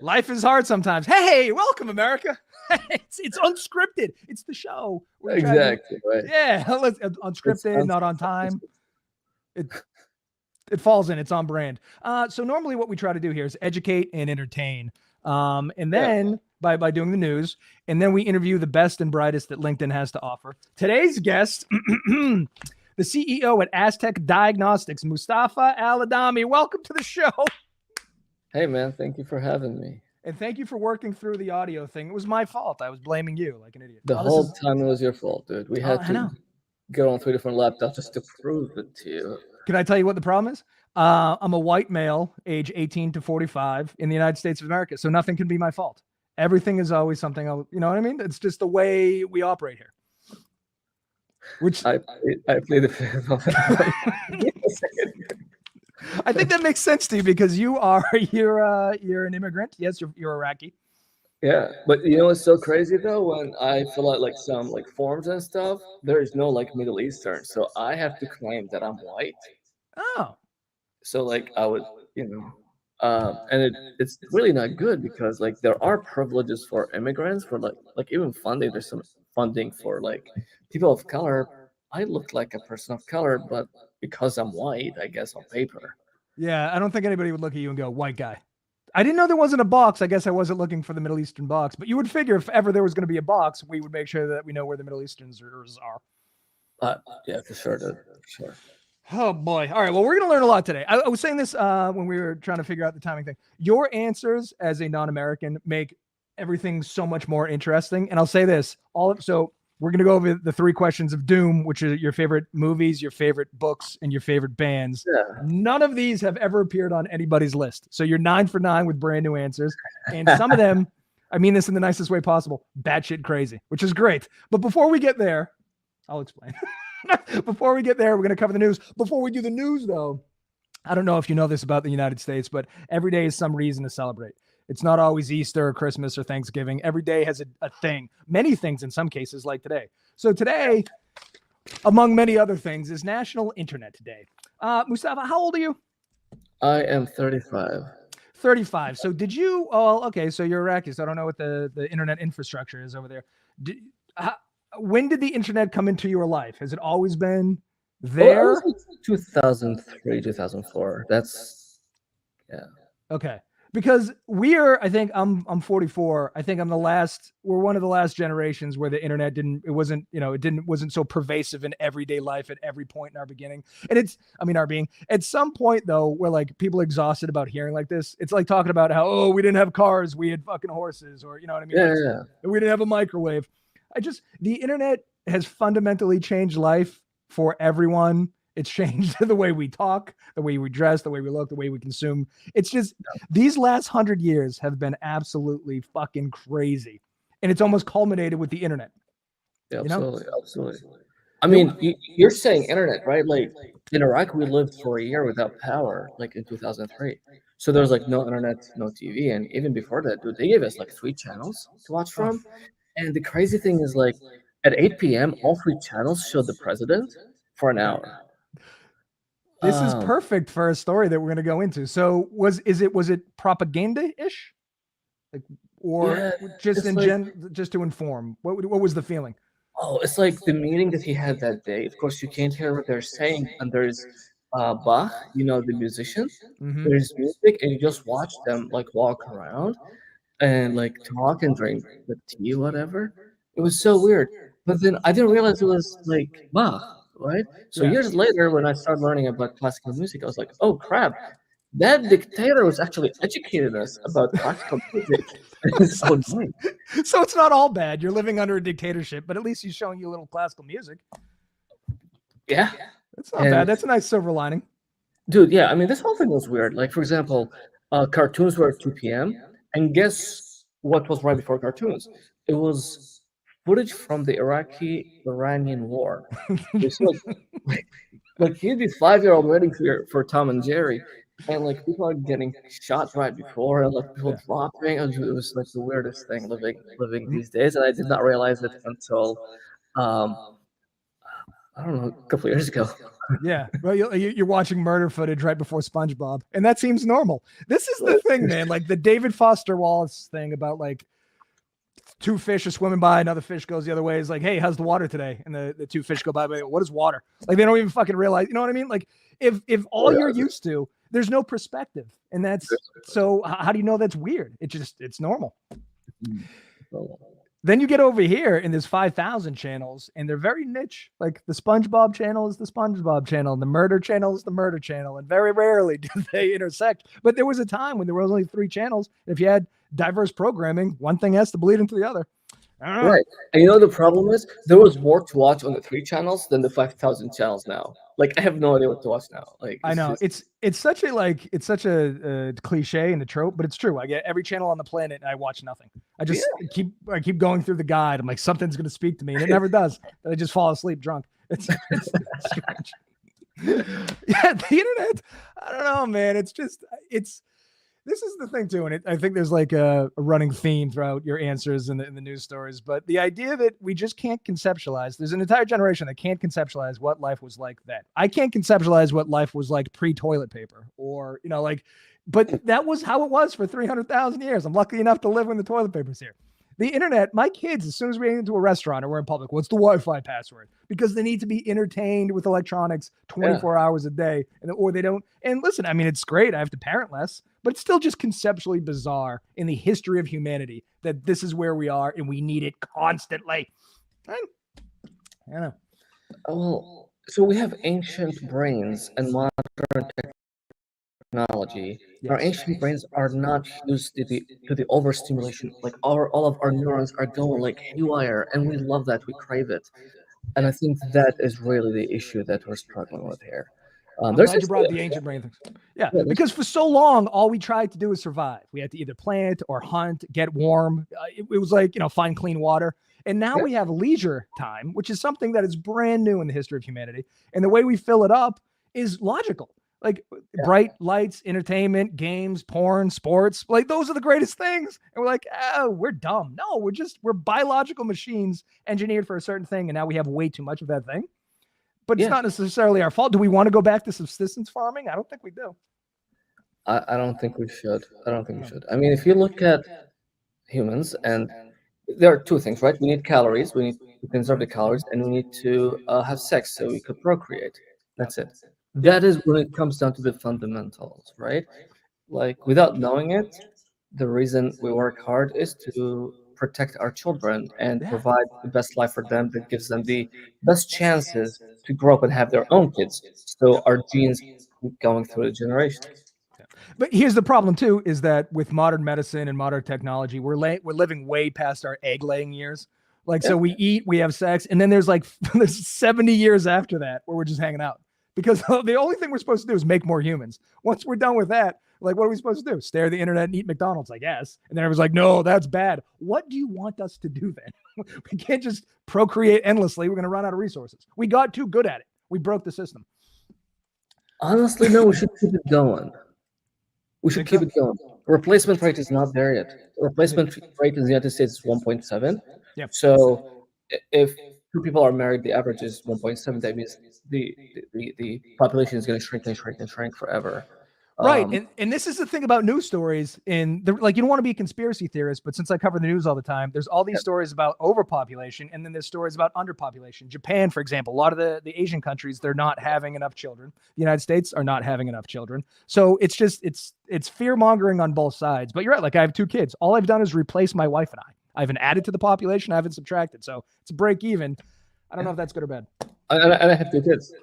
Life is hard sometimes. Hey, welcome, America. It's unscripted. It's the show. Exactly. Right. Yeah, unscripted, not on time. It falls in. It's on brand. So normally what we try to do here is educate and entertain. And then by doing the news, and then we interview the best and brightest that LinkedIn has to offer. Today's guest, the CEO at Astek Diagnostics, Mustafa Al-Adhami. Welcome to the show. Hey, man. Thank you for having me. And thank you for working through the audio thing. It was my fault. I was blaming you like an idiot. The whole time it was your fault, dude. We had to go on 3 different laptops just to prove it to you. Can I tell you what the problem is? I'm a white male, age 18 to 45 in the United States of America. So nothing can be my fault. Everything is always something, you know what I mean? It's just the way we operate here. Which I play the fifth. I think that makes sense to you because you're an immigrant. Yes, you're Iraqi. Yeah, but you know what's so crazy though? When I fill out like some like forms and stuff, there is no like Middle Eastern, so I have to claim that I'm white. Oh, so like I would, and it's really not good because like there are privileges for immigrants for like even funding. There's some funding for like people of color. I look like a person of color, but because I'm white, I guess on paper. Yeah, I don't think anybody would look at you and go, white guy. I didn't know there wasn't a box. I guess I wasn't looking for the Middle Eastern box, but you would figure if ever there was going to be a box, we would make sure that we know where the Middle Easterns are. Yeah, for sure, dude. For sure. Oh boy. All right. Well, we're going to learn a lot today. I was saying this when we were trying to figure out the timing thing. Your answers as a non-American make everything so much more interesting. And I'll say this, so we're going to go over the 3 questions of doom, which are your favorite movies, your favorite books, and your favorite bands. Yeah. None of these have ever appeared on anybody's list. So you're 9 for 9 with brand new answers. And some of them, I mean this in the nicest way possible, batshit crazy, which is great. But before we get there, I'll explain. Before we get there, we're going to cover the news. Before we do the news, though, I don't know if you know this about the United States, but every day is some reason to celebrate. It's not always Easter or Christmas or Thanksgiving. Every day has a thing, many things in some cases like today. So today, among many other things, is National Internet Day. Mustafa, how old are you? I am 35. 35. So did you, okay, so you're Iraqi, so I don't know what the internet infrastructure is over there. When did the internet come into your life? Has it always been there? Well, 2003, 2004. That's, yeah. Okay. Because I think I'm 44. I think we're one of the last generations where the internet wasn't so pervasive in everyday life at every point in our beginning. And our being at some point though, where like people are exhausted about hearing like this. It's like talking about how, we didn't have cars, we had fucking horses, or you know what I mean? Yeah. We didn't have a microwave. The internet has fundamentally changed life for everyone. It's changed the way we talk, the way we dress, the way we look, the way we consume. It's just these last 100 years have been absolutely fucking crazy. And it's almost culminated with the internet. Yeah, absolutely. I mean, you're saying internet, right? Like in Iraq, we lived for a year without power, like in 2003. So there was like no internet, no TV. And even before that, dude, they gave us like 3 channels to watch from. And the crazy thing is like at 8 p.m., all 3 channels showed the president for an hour. This is perfect for a story that we're going to go into. So was it propaganda-ish? Just to inform? What was the feeling? Oh, it's like the meeting that he had that day. Of course, you can't hear what they're saying. And there's Bach, the musician. Mm-hmm. There's music, and you just watch them like walk around and like talk and drink the tea, whatever. It was so weird. But then I didn't realize it was like Bach, right? So years later, when I started learning about classical music, I was like, oh crap, that dictator was actually educating us about classical music. So it's not all bad. You're living under a dictatorship, but at least he's showing you a little classical music. Yeah. That's not bad. That's a nice silver lining. Dude, yeah. I mean, this whole thing was weird. Like, for example, cartoons were at 2 p.m. And guess what was right before cartoons? It was footage from the Iraqi-Iranian war. It's like you'd be 5-year-old waiting for Tom and Jerry, and like people are getting shot right before, and like people dropping. It was like the weirdest thing living these days, and I did not realize it until I don't know, a couple of years ago. Yeah, well, you're watching murder footage right before SpongeBob, and that seems normal. This is the thing, man. Like the David Foster Wallace thing about like two fish are swimming by, another fish goes the other way. Is like, hey, how's the water today? And the two fish go by. What is water? Like they don't even fucking realize. You know what I mean? Like if all you're used to, there's no perspective, and that's so. How do you know that's weird? It's normal. Then you get over here and there's 5,000 channels and they're very niche. Like the SpongeBob channel is the SpongeBob channel and the murder channel is the murder channel. And very rarely do they intersect. But there was a time when there was only 3 channels. If you had diverse programming, one thing has to bleed into the other. Right. And you know the problem is there was more to watch on the 3 channels than the 5,000 channels now. Like I have no idea what to watch now. Like I know it's such a cliche and a trope, but it's true. I get every channel on the planet and I watch nothing. I just keep going through the guide. I'm like, something's going to speak to me, and it never does. And I just fall asleep drunk. It's strange. Yeah, the internet. I don't know, man. This is the thing too, and I think there's like a running theme throughout your answers in the news stories. But the idea that we just can't conceptualize. There's an entire generation that can't conceptualize what life was like then. I can't conceptualize what life was like pre-toilet paper, or but that was how it was for 300,000 years. I'm lucky enough to live when the toilet paper's here. The internet, my kids, as soon as we get into a restaurant or we're in public, what's the Wi-Fi password? Because they need to be entertained with electronics 24 hours a day, or they don't. And listen, I mean, it's great. I have to parent less, but it's still just conceptually bizarre in the history of humanity that this is where we are and we need it constantly. I don't know. Well, so we have ancient brains and modern technology. Yes. Our ancient brains are not used to the overstimulation. Like all of our neurons are going like haywire, and we love that. We crave it. And I think that is really the issue that we're struggling with here. I'm glad you brought the ancient brain things. Yeah, because for so long, all we tried to do was survive. We had to either plant or hunt, get warm. It was like, find clean water. And now we have leisure time, which is something that is brand new in the history of humanity. And the way we fill it up is logical. Like bright lights, entertainment, games, porn, sports, like those are the greatest things. And we're like, oh, we're dumb. No, we're biological machines engineered for a certain thing. And now we have way too much of that thing. But it's not necessarily our fault. Do we want to go back to subsistence farming? I don't think we do. I don't think we should. I mean, if you look at humans, and there are 2 things, right? We need calories. We need to conserve the calories, and we need to have sex so we could procreate. That's it. That is when it comes down to the fundamentals, right? Like without knowing it, the reason we work hard is to protect our children and provide the best life for them that gives them the best chances to grow up and have their own kids. So our genes keep going through the generations. But here's the problem too, is that with modern medicine and modern technology, we're living way past our egg laying years. Like, so we eat, we have sex, and then there's 70 years after that where we're just hanging out. Because the only thing we're supposed to do is make more humans. Once we're done with that, like, what are we supposed to do? Stare at the internet and eat McDonald's, I guess. And then everyone's like, no, that's bad. What do you want us to do then? We can't just procreate endlessly. We're going to run out of resources. We got too good at it. We broke the system. Honestly, no, we should keep it going. We should keep it going. Replacement rate is not there yet. Replacement rate in the United States is 1.7. Yeah. So if 2 people are married, the average is 1.7. That means the population is going to shrink and shrink and shrink forever. Right. And this is the thing about news stories. You don't want to be a conspiracy theorist, but since I cover the news all the time, there's all these stories about overpopulation, and then there's stories about underpopulation. Japan, for example, a lot of the Asian countries, they're not having enough children. The United States are not having enough children. So it's just, it's fear mongering on both sides. But you're right. Like, I have 2 kids. All I've done is replace my wife and I haven't added to the population. I haven't subtracted. So it's a break even. I don't know if that's good or bad. And I have 2 kids.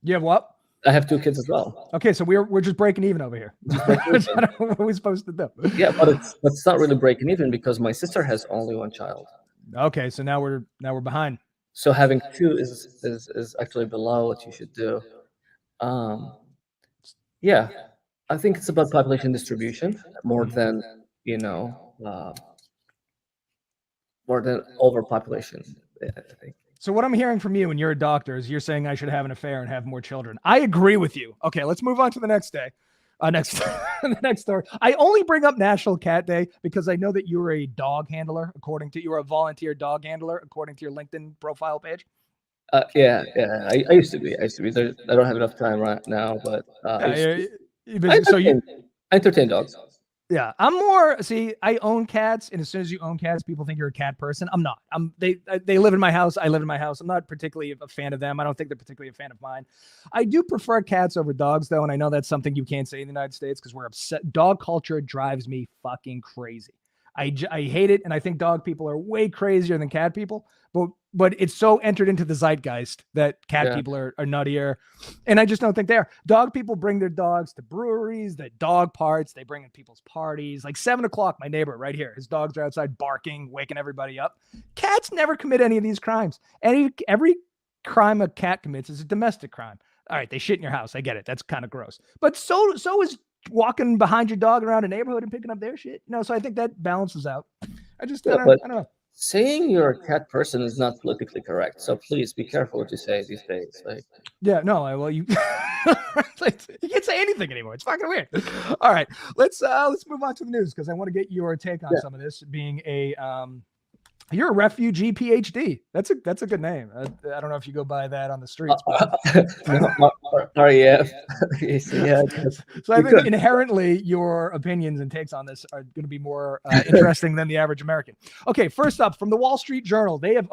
You have what? I have 2 kids as well. Okay, so we're just breaking even over here. What are we supposed to do? Yeah, but it's not really breaking even because my sister has only 1 child. Okay, so now we're behind. So having 2 is actually below what you should do. Yeah, I think it's about population distribution more than more than overpopulation, I think. So what I'm hearing from you, and you're a doctor, is you're saying I should have an affair and have more children. I agree with you. Okay, let's move on to the next day. The next story. I only bring up National Cat Day because I know that you're a dog handler, you're a volunteer dog handler, according to your LinkedIn profile page. Yeah, yeah. I used to be. I used to be. I don't have enough time right now, but I Yeah, used to. I so you, entertain. I entertain dogs. yeah, I'm more. See, I own cats, and as soon as you own cats, people think you're a cat person. I'm not. They live in my house. I live in my house. I'm not particularly a fan of them. I don't think they're particularly a fan of mine. I do prefer cats over dogs, though, and I know that's something you can't say in the United States because we're upset. Dog culture drives me fucking crazy. I hate it, and I think dog people are way crazier than cat people. But it's so entered into the zeitgeist that cat Yeah. people are nuttier, and I just don't think they are. Dog people bring their dogs to breweries, the dog parts, they bring in people's parties. Like 7 o'clock, my neighbor right here, his dogs are outside barking, waking everybody up. Cats never commit any of these crimes. Every crime a cat commits is a domestic crime. All right, they shit in your house. I get it. That's kind of gross. But so is walking behind your dog around a neighborhood and picking up their shit. So I think that balances out. I don't know. Saying you're a cat person is not politically correct, so please be careful what you say these days. Like, yeah, no, well, you you can't say anything anymore. It's fucking weird. All right, let's move on to the news because I want to get your take on some of this. Being you're a refugee PhD. That's a good name. I don't know if you go by that on the streets. REF. Yeah. So I think inherently your opinions and takes on this are going to be more interesting than the average American. Okay, first up from the Wall Street Journal, they have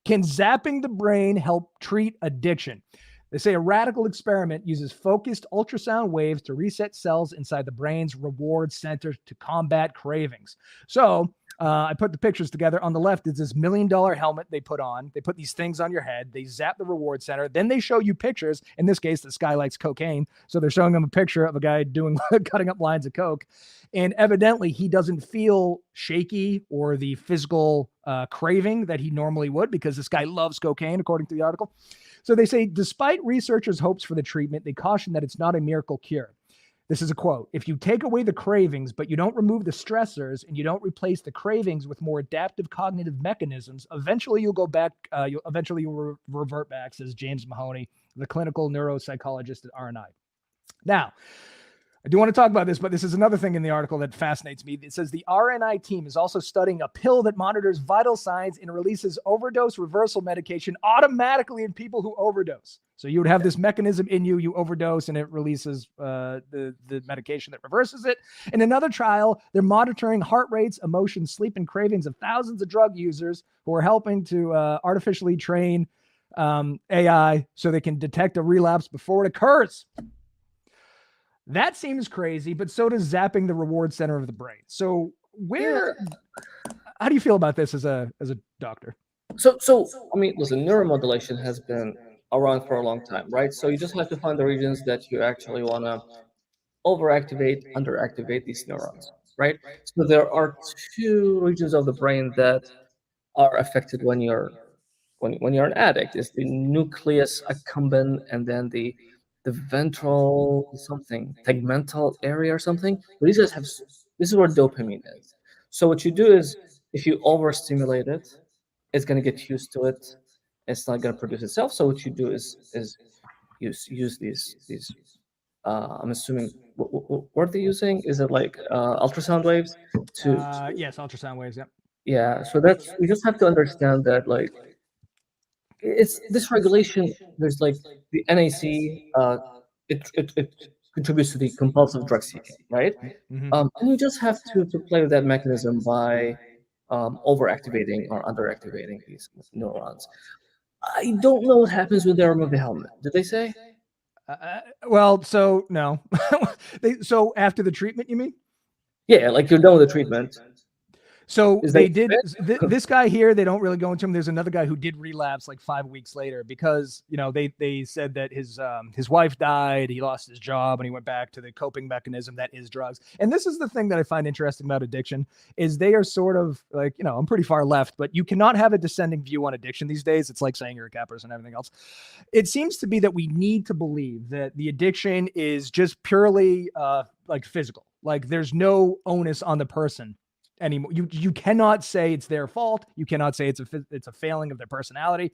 can zapping the brain help treat addiction? They say a radical experiment uses focused ultrasound waves to reset cells inside the brain's reward center to combat cravings. So I put the pictures together. On the left is this $1 million helmet they put on. They put these things on your head. They zap the reward center. Then they show you pictures. In this case, this guy likes cocaine. So they're showing them a picture of a guy cutting up lines of coke. And evidently, he doesn't feel shaky or the physical craving that he normally would because this guy loves cocaine, according to the article. So they say, despite researchers' hopes for the treatment, they caution that it's not a miracle cure. This is a quote. If you take away the cravings, but you don't remove the stressors and you don't replace the cravings with more adaptive cognitive mechanisms, eventually you'll go back. You'll revert back, says James Mahoney, the clinical neuropsychologist at RNI. Now, I do want to talk about this, but this is another thing in the article that fascinates me. It says the RNI team is also studying a pill that monitors vital signs and releases overdose reversal medication automatically in people who overdose. So you would have this mechanism in you, you overdose, and it releases the medication that reverses it. In another trial, they're monitoring heart rates, emotions, sleep, and cravings of thousands of drug users who are helping to artificially train AI so they can detect a relapse before it occurs. That seems crazy, but so does zapping the reward center of the brain. So how do you feel about this as a doctor? So I mean, listen, neuromodulation has been around for a long time, right? So you just have to find the regions that you actually want to overactivate, underactivate these neurons, right? So there are two regions of the brain that are affected when you're an addict. It's the nucleus accumbens and then the ventral something tegmental area or something. But these guys have this is where dopamine is. So what you do is if you overstimulate it, it's going to get used to it. It's not going to produce itself. So what you do is use these. I'm assuming what are they using? Is it like ultrasound waves? Yes, ultrasound waves. Yep. Yeah. So that's we just have to understand that like it's this regulation. There's like the NAC. It contributes to the compulsive drug seeking, right? Mm-hmm. And you just have to play with that mechanism by overactivating or underactivating these neurons. I don't know what happens when they remove the helmet. Did they say? Well, so no. So after the treatment, you mean? Yeah, like you're done with the treatment. So they did this guy here. They don't really go into him. There's another guy who did relapse like 5 weeks later because they said that his wife died, he lost his job, and he went back to the coping mechanism that is drugs. And this is the thing that I find interesting about addiction is they are sort of like I'm pretty far left, but you cannot have a descending view on addiction these days. It's like saying you're a cat person and everything else. It seems to be that we need to believe that the addiction is just purely like physical. Like there's no onus on the person anymore. You cannot say it's their fault. You cannot say it's a failing of their personality.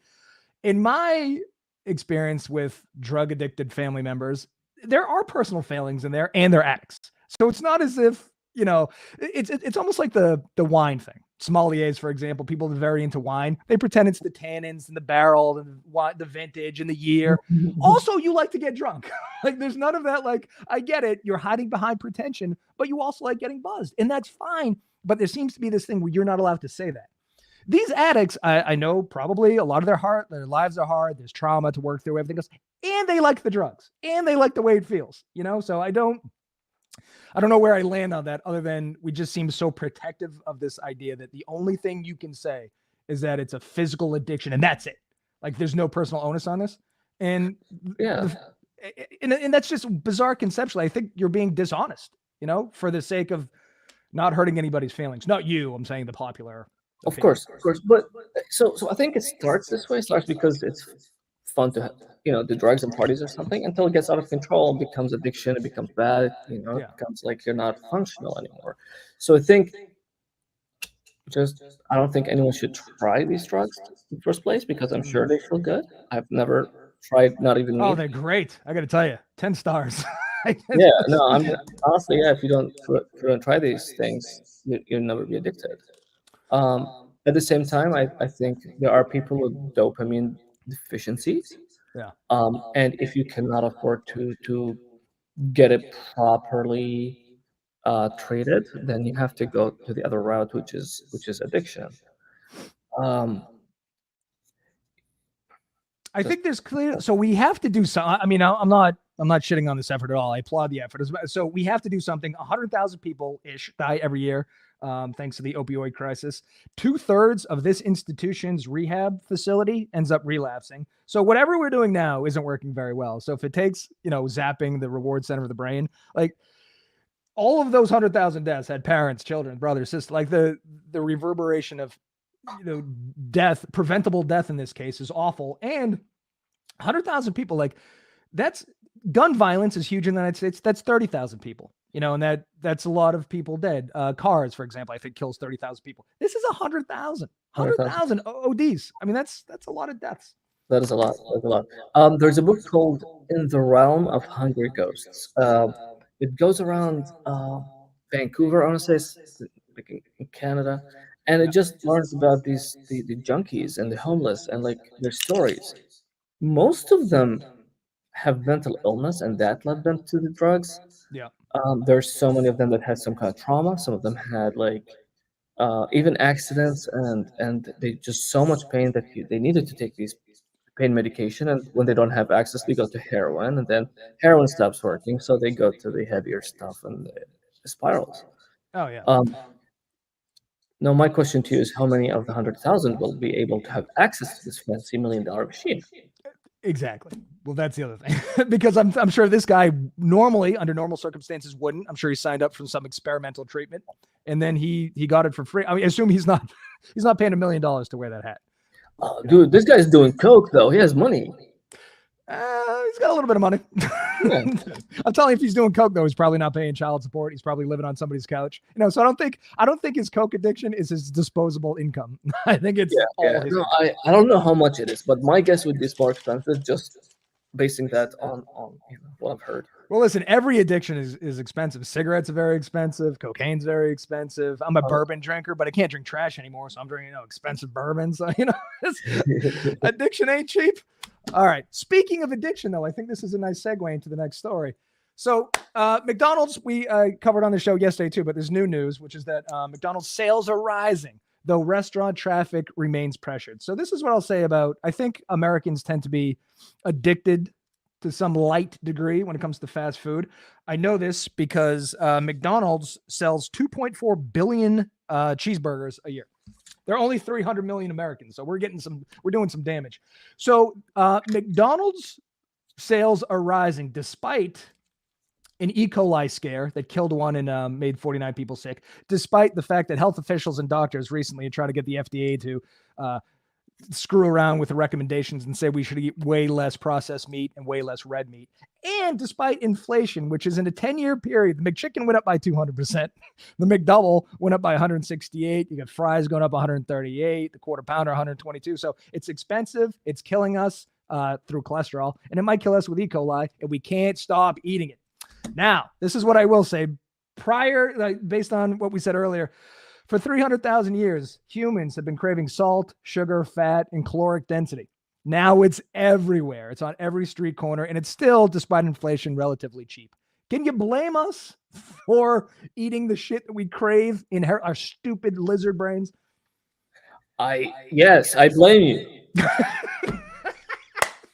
In my experience with drug addicted family members, there are personal failings in there and they're addicts. So it's not as if, you know, it's almost like the wine thing. Sommeliers, for example, people that are very into wine, they pretend it's the tannins and the barrel and the vintage and the year. Also, you like to get drunk. Like there's none of that. Like, I get it. You're hiding behind pretension, but you also like getting buzzed, and that's fine. But there seems to be this thing where you're not allowed to say that. These addicts, I know probably a lot of their lives are hard. There's trauma to work through, everything else, and they like the drugs and they like the way it feels, you know? So I don't know where I land on that, other than we just seem so protective of this idea that the only thing you can say is that it's a physical addiction and that's it. Like there's no personal onus on this. And Yeah. And that's just bizarre conceptually. I think you're being dishonest, you know, for the sake of not hurting anybody's feelings. Not you, I'm saying the popular Of opinion. course. But so I think it starts this way. It starts because it's fun to have, do drugs and parties or something until it gets out of control, becomes addiction, it becomes bad, it becomes like you're not functional anymore. So I think I don't think anyone should try these drugs in the first place because I'm sure they feel good. I've never tried, not even me. Oh, they're great. I got to tell you, 10 stars. Yeah, no, I mean, honestly, yeah, if you don't try these things, you'll never be addicted. At the same time, I think there are people with dopamine deficiencies. Yeah. And if you cannot afford to get it properly treated, then you have to go to the other route, which is addiction. I think there's clear. So we have to do something. I mean, I'm not shitting on this effort at all. I applaud the effort. So we have to do something. 100,000 people ish die every year, thanks to the opioid crisis. 2/3 of this institution's rehab facility ends up relapsing. So whatever we're doing now isn't working very well. So if it takes, zapping the reward center of the brain, like all of those 100,000 deaths had parents, children, brothers, sisters, like the reverberation of, death, preventable death in this case is awful. And 100,000 people, like that's gun violence is huge in the United States. That's 30,000 people, and that's a lot of people dead. Cars, for example, I think kills 30,000 people. This is 100,000 ODs. I mean, that's a lot of deaths. That is a lot. That's a lot. There's a book called In the Realm of Hungry Ghosts. It goes around Vancouver, I want to say, like in Canada, and it just learns about the junkies and the homeless and like their stories. Most of them have mental illness, and that led them to the drugs. Yeah. There's so many of them that had some kind of trauma. Some of them had like even accidents, and they just so much pain that they needed to take these pain medication. And when they don't have access, they go to heroin, and then heroin stops working, so they go to the heavier stuff, and it spirals. Oh yeah. Now, my question to you is, how many of the 100,000 will be able to have access to this fancy $1 million machine? Exactly. Well, that's the other thing, because I'm sure this guy normally, under normal circumstances, wouldn't. I'm sure he signed up for some experimental treatment, and then he got it for free. I mean, I assume he's not paying $1 million to wear that hat. Oh, dude, this guy's doing coke though. He has money. He's got a little bit of money. Yeah. I'm telling you, if he's doing coke though, he's probably not paying child support. He's probably living on somebody's couch. So I don't think his coke addiction is his disposable income. I think it's all his. No, I don't know how much it is, but my guess would be it's more expensive, just basing that on what I've heard. Well, listen, every addiction is expensive. Cigarettes are very expensive. Cocaine's very expensive. I'm a bourbon drinker, but I can't drink trash anymore, so I'm drinking expensive bourbon. So addiction ain't cheap. All right. Speaking of addiction, though, I think this is a nice segue into the next story. So McDonald's, we covered on the show yesterday too, but there's new news, which is that McDonald's sales are rising, though restaurant traffic remains pressured. So this is what I'll say about, I think Americans tend to be addicted to some light degree when it comes to fast food. I know this because McDonald's sells 2.4 billion cheeseburgers a year. There are only 300 million Americans, so we're doing some damage. So McDonald's sales are rising despite an E. coli scare that killed one and made 49 people sick, despite the fact that health officials and doctors recently are trying to get the FDA to screw around with the recommendations and say we should eat way less processed meat and way less red meat. And despite inflation, which is in a 10-year period, the McChicken went up by 200%. The McDouble went up by 168. You got fries going up 138, the quarter pounder 122. So it's expensive. It's killing us through cholesterol, and it might kill us with E. coli, and we can't stop eating it. Now, this is what I will say. prior, like based on what we said earlier, for 300,000 years, humans have been craving salt, sugar, fat, and caloric density. Now it's everywhere. It's on every street corner, and it's still, despite inflation, relatively cheap. Can you blame us for eating the shit that we crave in our stupid lizard brains? Yes, I blame you.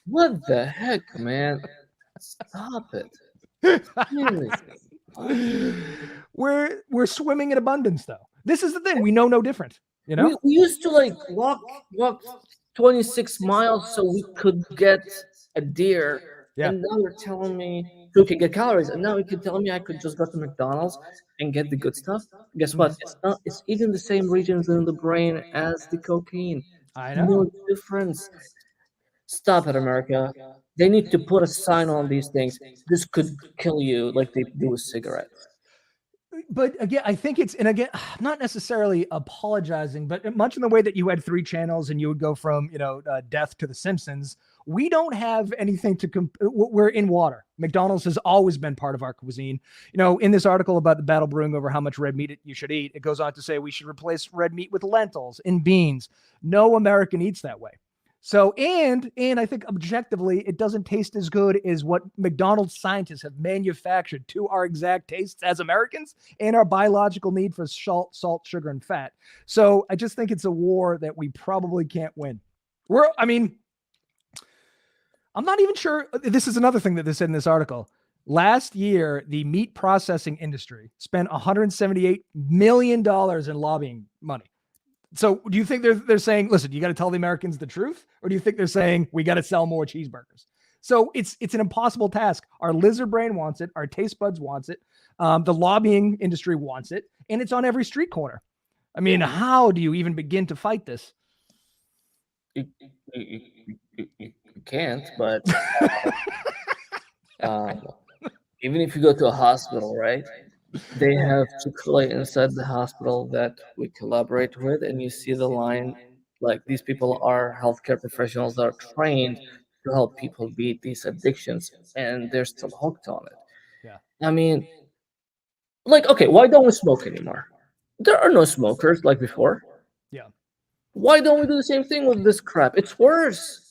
What the heck, man? Stop it. Really? We're swimming in abundance, though. This is the thing. We know no different. You know, We used to like walk 26 miles so we could get a deer. Yeah. And now you're telling me so we could get calories. And now you can tell me I could just go to McDonald's and get the good stuff. Guess what? It's even the same regions in the brain as the cocaine. I know. No difference. Stop it, America. They need to put a sign on these things. This could kill you like they do with cigarettes. But again, I think it's, and again, I'm not necessarily apologizing, but much in the way that you had 3 channels and you would go from, Death to The Simpsons, we don't have anything to, we're in water. McDonald's has always been part of our cuisine. In this article about the battle brewing over how much red meat you should eat, it goes on to say we should replace red meat with lentils and beans. No American eats that way. So, and I think objectively, it doesn't taste as good as what McDonald's scientists have manufactured to our exact tastes as Americans and our biological need for salt, sugar, and fat. So I just think it's a war that we probably can't win. I'm not even sure. This is another thing that they said in this article. Last year, the meat processing industry spent $178 million in lobbying money. So do you think they're saying, listen, you got to tell the Americans the truth? Or do you think they're saying we got to sell more cheeseburgers? So it's an impossible task. Our lizard brain wants it. Our taste buds wants it. The lobbying industry wants it. And it's on every street corner. I mean, how do you even begin to fight this? You can't, but even if you go to a hospital, right? They have Chick-fil-A inside the hospital that we collaborate with, and you see the line, like these people are healthcare professionals that are trained to help people beat these addictions, and they're still hooked on it. Yeah. I mean, like, okay, why don't we smoke anymore? There are no smokers like before. Yeah. Why don't we do the same thing with this crap? It's worse.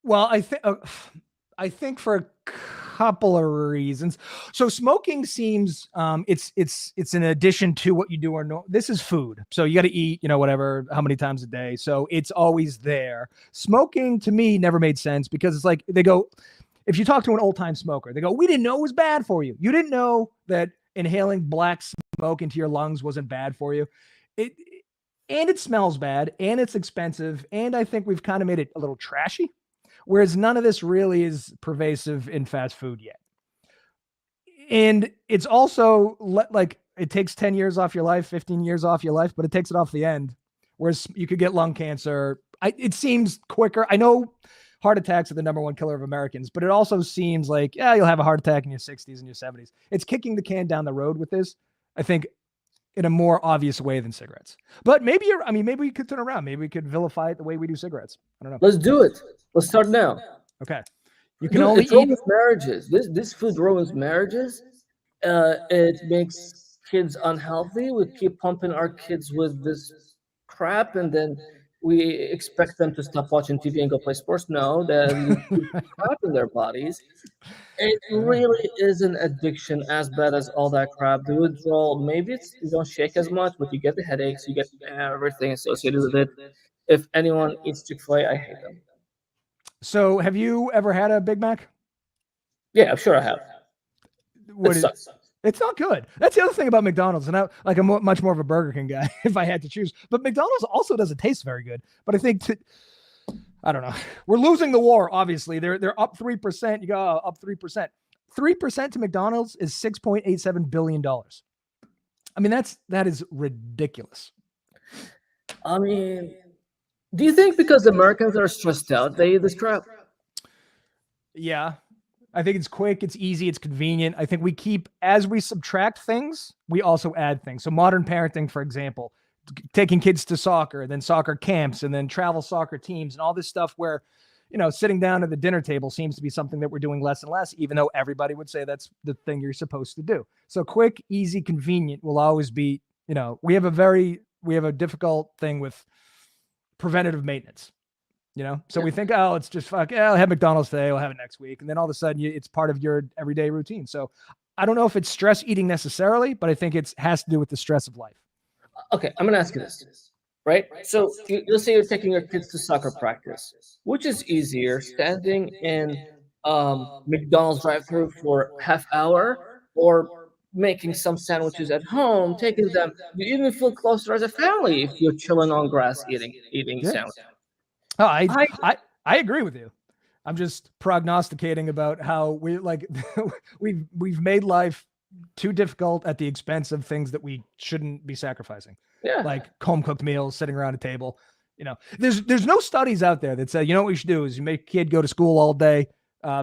Well, I think for a couple of reasons. So smoking seems it's an addition to what you do or no. This is food, so you got to eat, whatever, how many times a day. So it's always there. Smoking to me never made sense because it's like they go, if you talk to an old time smoker, they go, "We didn't know it was bad for you. You didn't know that inhaling black smoke into your lungs wasn't bad for you." And it smells bad, and it's expensive, and I think we've kind of made it a little trashy. Whereas none of this really is pervasive in fast food yet. And it's also like it takes 10 years off your life, 15 years off your life, but it takes it off the end. Whereas you could get lung cancer. It seems quicker. I know heart attacks are the number 1 killer of Americans, but it also seems like, you'll have a heart attack in your 60s and your 70s. It's kicking the can down the road with this, I think, in a more obvious way than cigarettes. But maybe we could turn around. Maybe we could vilify it the way we do cigarettes. I don't know. Let's do it. Let's start now. Okay. You can only eat marriages. This food ruins marriages. It makes kids unhealthy. We keep pumping our kids with this crap, and then we expect them to stop watching TV and go play sports. No, then crap in their bodies. It really is an addiction as bad as all that crap. The withdrawal, maybe you don't shake as much, but you get the headaches, you get everything associated with it. If anyone eats Chick-fil-A, I hate them. So have you ever had a Big Mac? Yeah, I'm sure I have. It's not good. That's the other thing about McDonald's. And I'm much more of a Burger King guy if I had to choose. But McDonald's also doesn't taste very good. But I think, I don't know. We're losing the war, obviously. They're up 3%. You go up 3%. 3% to McDonald's is $6.87 billion. I mean, that is ridiculous. I mean, do you think because Americans are stressed out, they eat this crap? Yeah. I think it's quick, it's easy, it's convenient. I think as we subtract things, we also add things. So modern parenting, for example, taking kids to soccer, then soccer camps, and then travel soccer teams and all this stuff where, sitting down at the dinner table seems to be something that we're doing less and less, even though everybody would say that's the thing you're supposed to do. So quick, easy, convenient will always be, we have a difficult thing with preventative maintenance. So we think, oh, it's just I'll have McDonald's today, I'll have it next week. And then all of a sudden it's part of your everyday routine. So I don't know if it's stress eating necessarily, but I think it has to do with the stress of life. Okay, I'm going to ask you this, right? So let's say you're taking your kids to soccer practice. Which is easier, standing in McDonald's drive-thru for half hour or making some sandwiches at home, taking them? You even feel closer as a family if you're chilling on grass eating sandwiches. Oh, I agree with you. I'm just prognosticating about how we've made life too difficult at the expense of things that we shouldn't be sacrificing. Yeah. Like home cooked meals, sitting around a table. There's no studies out there that say, what you should do is you make a kid go to school all day,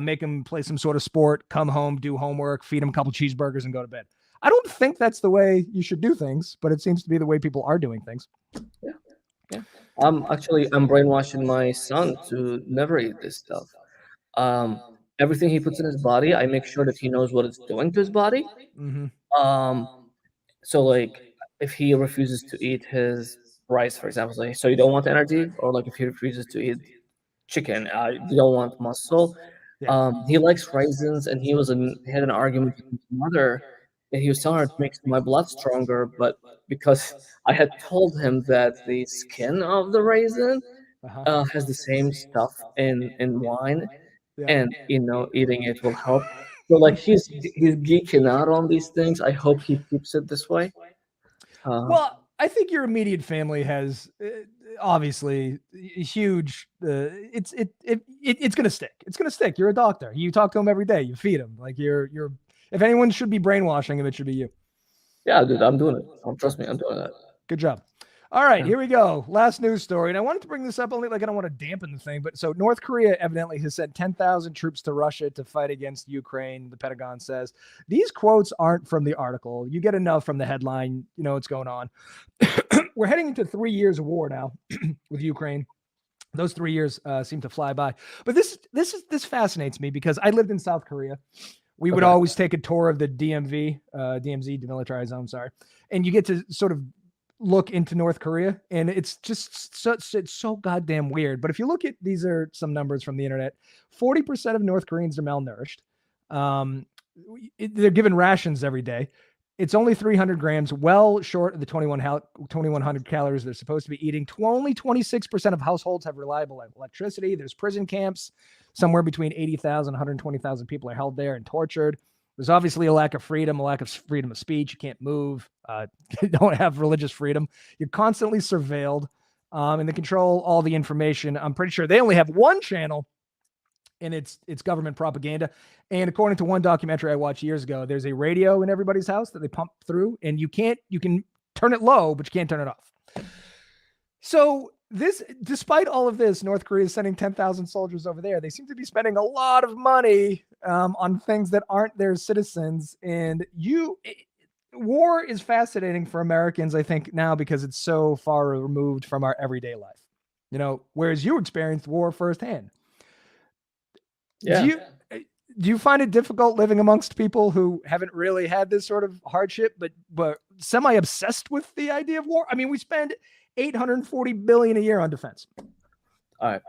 make him play some sort of sport, come home, do homework, feed him a couple cheeseburgers and go to bed. I don't think that's the way you should do things, but it seems to be the way people are doing things. Yeah. I'm brainwashing my son to never eat this stuff. Everything he puts in his body, I make sure that he knows what it's doing to his body. So like if he refuses to eat his rice, for example, so you don't want energy, or like if he refuses to eat chicken, you don't want muscle. He likes raisins, and he had an argument with his mother, and he was telling her it makes my blood stronger, but because I had told him that the skin of the raisin has the same stuff in wine, and eating it will help. So like he's geeking out on these things. I hope he keeps it this way. Well, I think your immediate family has obviously huge. It's gonna stick. It's gonna stick. You're a doctor. You talk to him every day. You feed him. Like you're. If anyone should be brainwashing him, it should be you. Yeah, dude, I'm doing it. Trust me, I'm doing that. Good job. All right, here we go. Last news story. And I wanted to bring this up only I don't want to dampen the thing. But so North Korea evidently has sent 10,000 troops to Russia to fight against Ukraine, the Pentagon says. These quotes aren't from the article. You get enough from the headline. You know what's going on. We're heading into 3 years of war now with Ukraine. Those 3 years seem to fly by. But this fascinates me because I lived in South Korea. We would always take a tour of the DMZ, demilitarized zone, and you get to sort of look into North Korea, and it's just it's so goddamn weird. But if you look at, these are some numbers from the internet, 40% of North Koreans are malnourished. They're given rations every day. It's only 300 grams, well short of the 2,100 calories they're supposed to be eating. Only 26% of households have reliable electricity. There's prison camps. Somewhere between 80,000 and 120,000 people are held there and tortured. There's obviously a lack of freedom of speech. You can't move. You don't have religious freedom. You're constantly surveilled, and they control all the information. I'm pretty sure they only have one channel, and it's government propaganda. And according to one documentary I watched years ago, there's a radio in everybody's house that they pump through, and you can turn it low, but you can't turn it off. So despite all of this, North Korea is sending 10,000 soldiers over there. They seem to be spending a lot of money on things that aren't their citizens. And war is fascinating for Americans, I think, now because it's so far removed from our everyday life. Whereas you experienced war firsthand. Yeah. Do you find it difficult living amongst people who haven't really had this sort of hardship, but semi-obsessed with the idea of war? I mean, we spend $840 billion a year on defense. All right.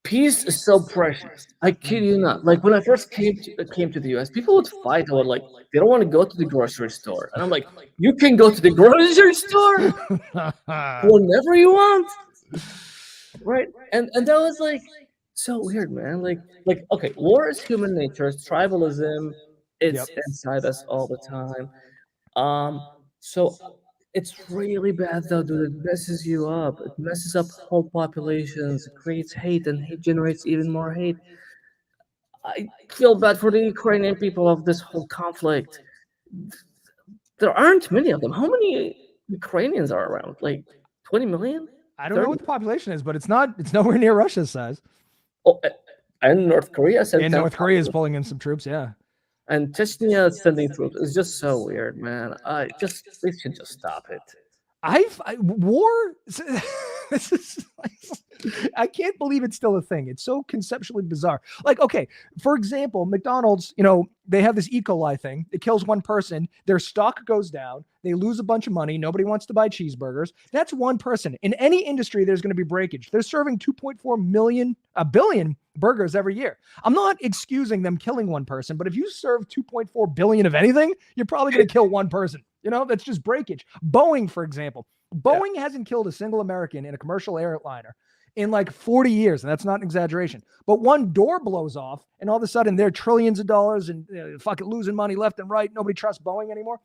Peace is so precious. I kid you not. Like when I first came to the US, people would fight over they don't want to go to the grocery store, and I'm like, you can go to the grocery store whenever you want, right? And that was so weird, man. Like okay, war is human nature. It's tribalism. It's inside us all the time. So it's really bad though, dude. It messes you up. It messes up whole populations. It creates hate, and hate generates even more hate. I feel bad for the Ukrainian people of this whole conflict. There aren't many of them. How many Ukrainians are around? 20 million? I don't know what the population is, but it's nowhere near Russia's size. Oh, and North Korea North Korea is pulling in some troops, yeah. And Chechnya sending troops. It's just so weird, man. We should just stop it. War. This is I can't believe it's still a thing. It's so conceptually bizarre. Like, okay, for example, McDonald's, they have this E. coli thing. It kills one person. Their stock goes down. They lose a bunch of money. Nobody wants to buy cheeseburgers. That's one person. In any industry, there's going to be breakage. They're serving 2.4 billion burgers every year. I'm not excusing them killing one person, but if you serve 2.4 billion of anything, you're probably going to kill one person. That's just breakage. Boeing, for example. Boeing hasn't killed a single American in a commercial airliner in like 40 years. And that's not an exaggeration. But one door blows off and all of a sudden they're trillions of dollars and fucking losing money left and right. Nobody trusts Boeing anymore.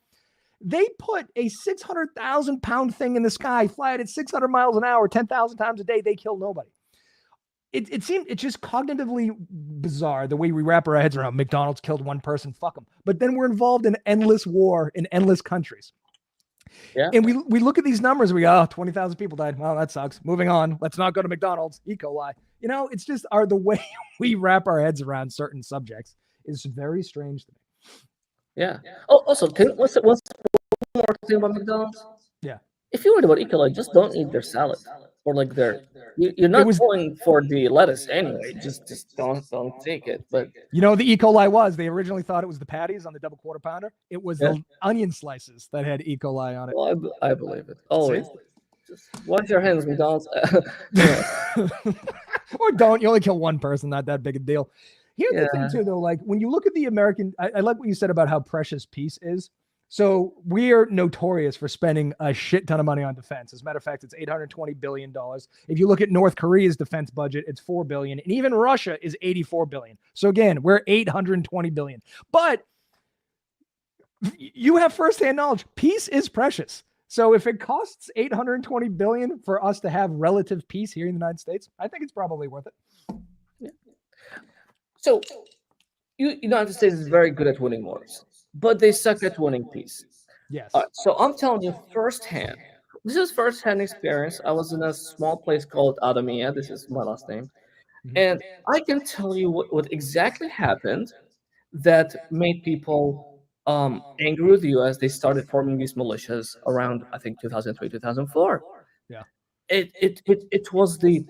They put a 600,000 pound thing in the sky, fly it at 600 miles an hour, 10,000 times a day. They kill nobody. It seemed it's just cognitively bizarre the way we wrap our heads around McDonald's killed one person. Fuck them. But then we're involved in endless war in endless countries. Yeah. And we look at these numbers and we go, 20,000 people died. Well, that sucks. Moving on. Let's not go to McDonald's. E. coli. It's just the way we wrap our heads around certain subjects is very strange to me. Yeah. Oh, also, what's one more thing about McDonald's? Yeah. If you're worried about E. coli, just don't eat their salad or like you're not going for the lettuce anyway. Just don't take it. But the E. coli they originally thought it was the patties on the double quarter pounder. It was the onion slices that had E. coli on it. Well, I believe it. Always. Just wash your hands, McDonald's. Or don't. You only kill one person. Not that big a deal. Here's the thing too, though. Like when you look at the American, I like what you said about how precious peace is. So we are notorious for spending a shit ton of money on defense. As a matter of fact, it's $820 billion. If you look at North Korea's defense budget, it's $4 billion. And even Russia is $84 billion. So again, we're $820 billion. But you have firsthand knowledge. Peace is precious. So if it costs $820 billion for us to have relative peace here in the United States, I think it's probably worth it. Yeah. So United States is very good at winning wars, but they suck at winning peace. Yes. So I'm telling you firsthand. This is firsthand experience. I was in a small place called Adhami. This is my last name. Mm-hmm. And I can tell you what exactly happened that made people angry with the U.S. They started forming these militias around, I think, 2003, 2004. Yeah. It was the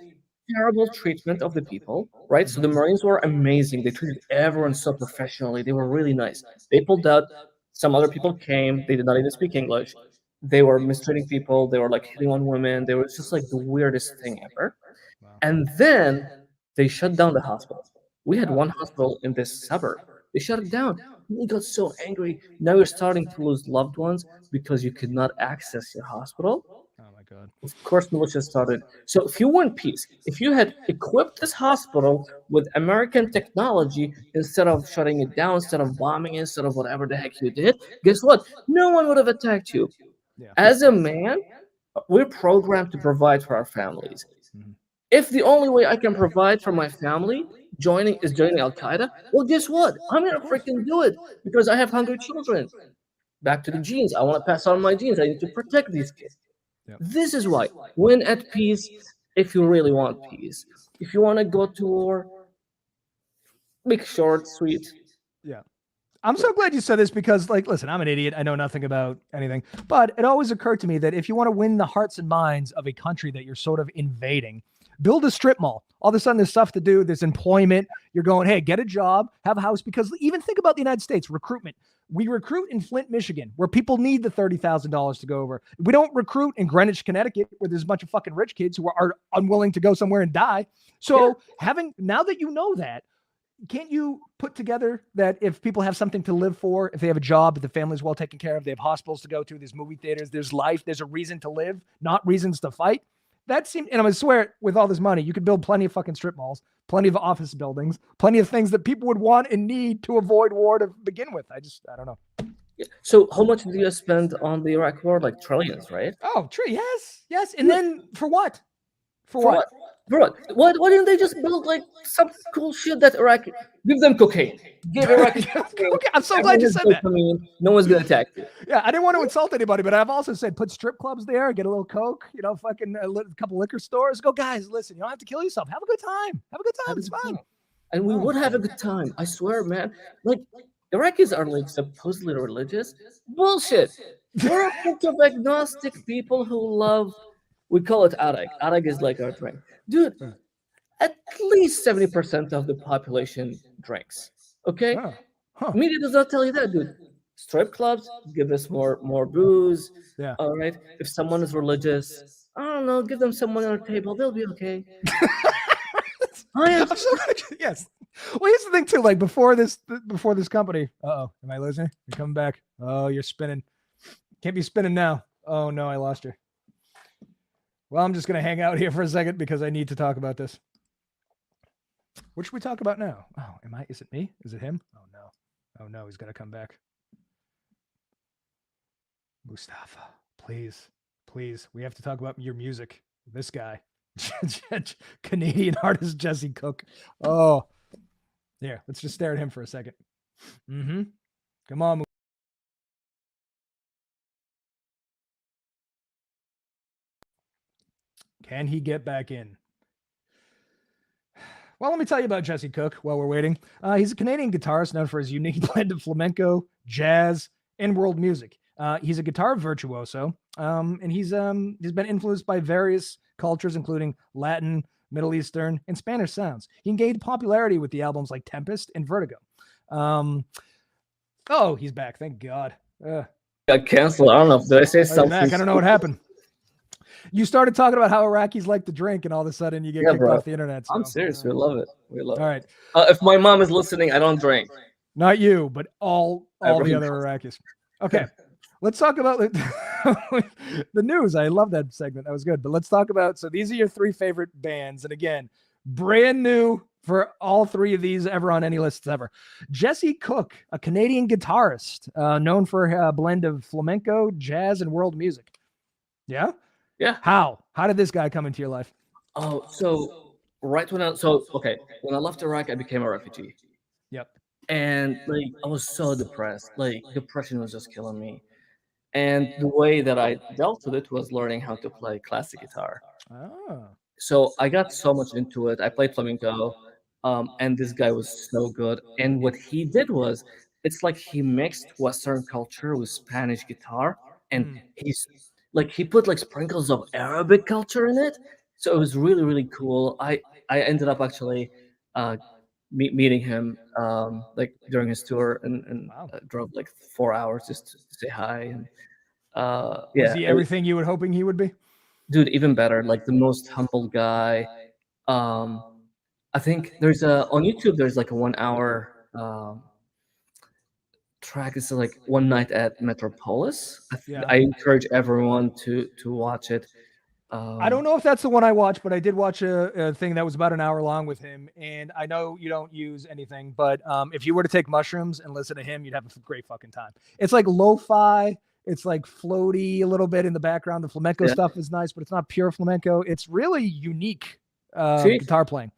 terrible treatment of the people, right? So the Marines were amazing. They treated everyone so professionally. They were really nice. They pulled out. Some other people came. They did not even speak English. They were mistreating people. They were like hitting on women. They were just like the weirdest thing ever. Wow. And then they shut down the hospital. We had one hospital in this suburb. They shut it down. We got so angry. Now you're starting to lose loved ones because you could not access your hospital. Oh my God. Of course, militia started. So if you want peace, if you had equipped this hospital with American technology instead of shutting it down, instead of bombing, instead of whatever the heck you did, guess what? No one would have attacked you. Yeah. As a man, we're programmed to provide for our families. Mm-hmm. If the only way I can provide for my family joining Al-Qaeda, well, guess what? I'm going to freaking do it because I have hungry children. Back to the genes. I want to pass on my genes. I need to protect these kids. Yep. This is why. Win at peace if you really want peace. If you want to go to war, make short, sweet. Yeah. I'm so glad you said this because, like, listen, I'm an idiot. I know nothing about anything. But it always occurred to me that if you want to win the hearts and minds of a country that you're sort of invading, build a strip mall. All of a sudden, there's stuff to do. There's employment. You're going, hey, get a job, have a house. Because even think about the United States, recruitment. We recruit in Flint, Michigan, where people need the $30,000 to go over. We don't recruit in Greenwich, Connecticut, where there's a bunch of fucking rich kids who are unwilling to go somewhere and die. So now that you know that, can't you put together that if people have something to live for, if they have a job, if the family's well taken care of, they have hospitals to go to, there's movie theaters, there's life, there's a reason to live, not reasons to fight? That seems, and I'm going to swear, with all this money, you could build plenty of fucking strip malls, plenty of office buildings, plenty of things that people would want and need to avoid war to begin with. I don't know. So how much did you spend on the Iraq war? Like trillions, right? Oh, yes. And then for what? For what? Bro, why didn't they just build like some cool shit that Iraq, give them cocaine. Give Iraq cocaine. Okay, I'm so glad you said that. No one's going to attack you. Yeah, I didn't want to insult anybody, but I've also said put strip clubs there, get a little coke, fucking a couple liquor stores. Go, guys, listen, you don't have to kill yourself. Have a good time. It's fun. And we would have a good time. I swear, man. Like, Iraqis are like supposedly religious. Bullshit. We're a bunch of agnostic people who love We call it Arag. Arag is like our drink. Dude, Uh, at least 70% of the population drinks. Okay? Oh, huh. Media does not tell you that, dude. Strip clubs give us more booze. Yeah. All right. If someone is religious, I don't know, give them some money on the table. They'll be okay. I am. I'm so yes. Well, here's the thing too. Like before this company. Oh, am I losing? You're coming back. Oh, you're spinning. Can't be spinning now. Oh no, I lost you. Well, I'm just gonna hang out here for a second because I need to talk about this. What should we talk about now? Oh, is it me? Is it him? Oh no. Oh no, he's gonna come back. Mustafa, please, we have to talk about your music. This guy, Canadian artist Jesse Cook. Oh, yeah. Let's just stare at him for a second. Mm-hmm. Come on. Can he get back in? Well, let me tell you about Jesse Cook while we're waiting. He's a Canadian guitarist known for his unique blend of flamenco, jazz, and world music. He's a guitar virtuoso, and he's been influenced by various cultures, including Latin, Middle Eastern, and Spanish sounds. He gained popularity with the albums like Tempest and Vertigo. Oh, he's back. Thank God. Got canceled. I don't know. Did I say something? Back. I don't know what happened. You started talking about how Iraqis like to drink, and all of a sudden you get kicked off the internet. So. I'm serious. We love it. We love it. All right. If my mom is listening, I don't drink. Not you, but all the other Iraqis. Okay. Let's talk about the news. I love that segment. That was good. But let's talk about, so these are your three favorite bands. And again, brand new for all three of these ever on any lists ever. Jesse Cook, a Canadian guitarist, known for a blend of flamenco, jazz, and world music. Yeah? Yeah. How did this guy come into your life? Oh, so when I left Iraq, I became a refugee. Yep. And like I was so depressed. Like depression was just killing me. And the way that I dealt with it was learning how to play classic guitar. Oh. So I got so much into it. I played flamenco, and this guy was so good. And what he did was, it's like he mixed Western culture with Spanish guitar, and he put like sprinkles of Arabic culture in it. So it was really really cool. I ended up actually meeting him like during his tour, and Wow. drove like 4 hours just to say hi. And Was he everything you were hoping he would be? Dude, even better, like the most humble guy. I think there's on YouTube there's like a 1 hour track. It's like One Night at Metropolis. I encourage everyone to watch it. I don't know if that's the one I watched, but I did watch a thing that was about an hour long with him. And I know you don't use anything, but if you were to take mushrooms and listen to him, you'd have a great fucking time. It's like lo-fi. It's like floaty a little bit in the background. The flamenco stuff is nice, but it's not pure flamenco. It's really unique guitar playing.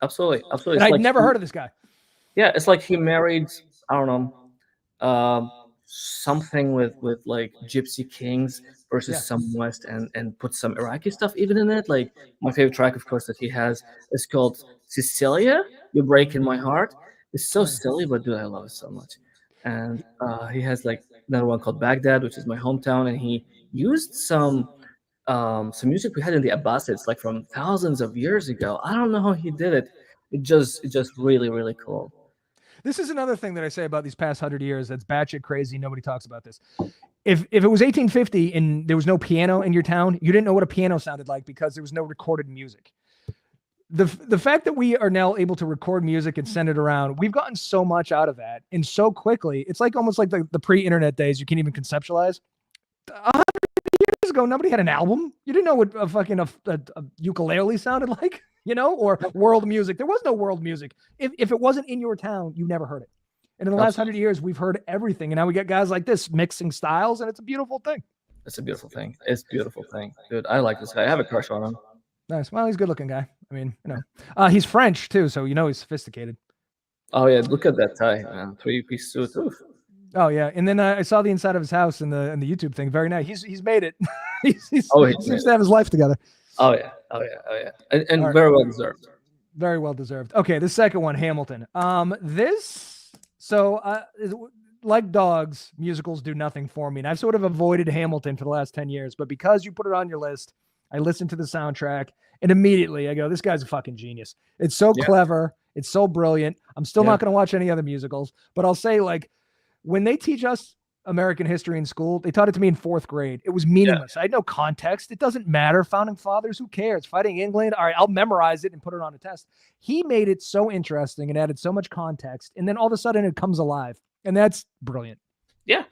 Absolutely. And I'd never heard of this guy. Yeah, it's like he married, I don't know, something with like Gypsy Kings versus some West, and put some Iraqi stuff even in it. Like my favorite track, of course, that he has is called Cecilia, You're Breaking My Heart. It's so silly, but dude, I love it so much. And he has like another one called Baghdad, which is my hometown, and he used some music we had in the Abbasids, like from thousands of years ago. I don't know how he did it. It's just really really cool. This is another thing that I say about these past 100 years that's batshit crazy. Nobody talks about this. If it was 1850 and there was no piano in your town, you didn't know what a piano sounded like because there was no recorded music. The fact that we are now able to record music and send it around, we've gotten so much out of that and so quickly. It's like almost like the pre-internet days you can't even conceptualize. 100 years ago, nobody had an album. You didn't know what a fucking a ukulele sounded like. Or world music. There was no world music. If it wasn't in your town, you never heard it. And in the last 100 years, we've heard everything. And now we got guys like this mixing styles, and it's a beautiful thing. It's a beautiful thing. It's a beautiful thing. Dude, I like this guy. I have a crush on him. Nice. Well, he's a good looking guy. I mean, he's French too, so he's sophisticated. Oh yeah, look at that tie, man. 3-piece suit. Oof. Oh yeah, and then I saw the inside of his house in the YouTube thing. Very nice. He's made it. he seems to have his life together. Oh yeah, and right. Very well deserved. Very well deserved. Okay, the second one, Hamilton. Like dogs, musicals do nothing for me, and I've sort of avoided Hamilton for the last 10 years. But because you put it on your list, I listened to the soundtrack, and immediately I go, this guy's a fucking genius. It's so clever. It's so brilliant. I'm still not going to watch any other musicals, but I'll say, like, when they teach us American history in school, they taught it to me in 4th grade. It was meaningless. I had no context. It doesn't matter. Founding fathers, who cares? Fighting England. All right, I'll memorize it and put it on a test. He made it so interesting and added so much context. And then all of a sudden it comes alive. And that's brilliant. Yeah.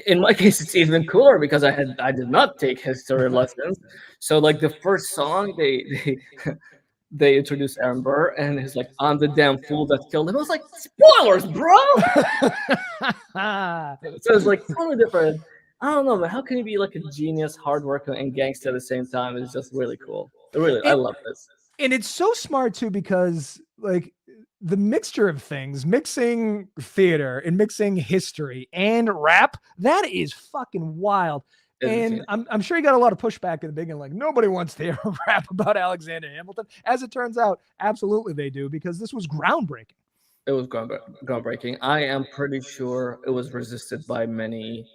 In my case, it's even cooler because I did not take history lessons. So like the first song, they introduced Aaron Burr, and he's like, "I'm the damn fool that killed him." I was like, spoilers, bro. So it's like totally different. I don't know, man. How can you be like a genius, hard worker, and gangster at the same time? It's just really cool. I love this. And it's so smart too, because like the mixture of things, mixing theater and mixing history and rap, that is fucking wild. And I'm sure you got a lot of pushback in the beginning, like nobody wants to hear a rap about Alexander Hamilton. As it turns out, absolutely they do, because this was groundbreaking. It was groundbreaking. I am pretty sure it was resisted by many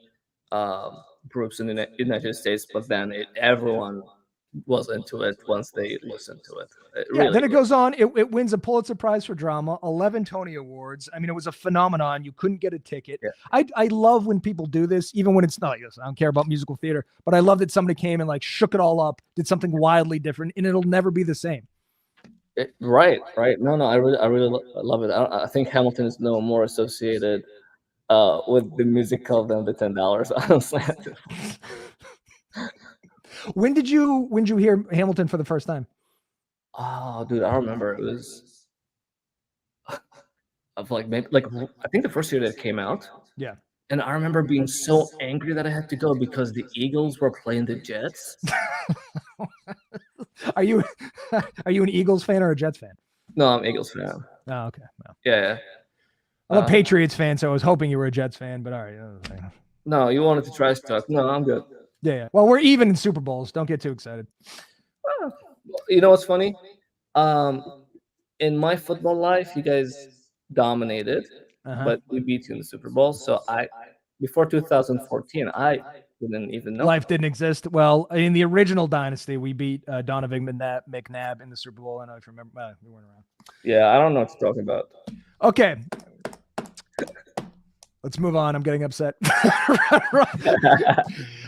groups in the United States, but then everyone was into it once they listened to it. Then it goes on. It wins a Pulitzer Prize for drama, 11 Tony Awards. I mean, it was a phenomenon. You couldn't get a ticket. Yeah. I love when people do this, even when it's not. I don't care about musical theater, but I love that somebody came and like shook it all up, did something wildly different, and it'll never be the same. Right. No, I really love it. I think Hamilton is no more associated with the musical than the $10. Honestly. When did you hear Hamilton for the first time? Oh, dude, I remember it was of like maybe like I think the first year that it came out. Yeah. And I remember being so angry that I had to go because the Eagles were playing the Jets. Are you an Eagles fan or a Jets fan? No, I'm Eagles fan. Oh, okay. Well, yeah. I'm a Patriots fan, so I was hoping you were a Jets fan, but all right. No, you wanted to trash talk. No, I'm good. Yeah. Well, we're even in Super Bowls. Don't get too excited. You know what's funny? In my football life, you guys dominated, but we beat you in the Super Bowl. So before 2014, I didn't even know. Life didn't exist. Well, in the original dynasty, we beat Donovan McNabb in the Super Bowl. I don't know if you remember. We weren't around. Yeah, I don't know what you're talking about. Okay. Let's move on. I'm getting upset.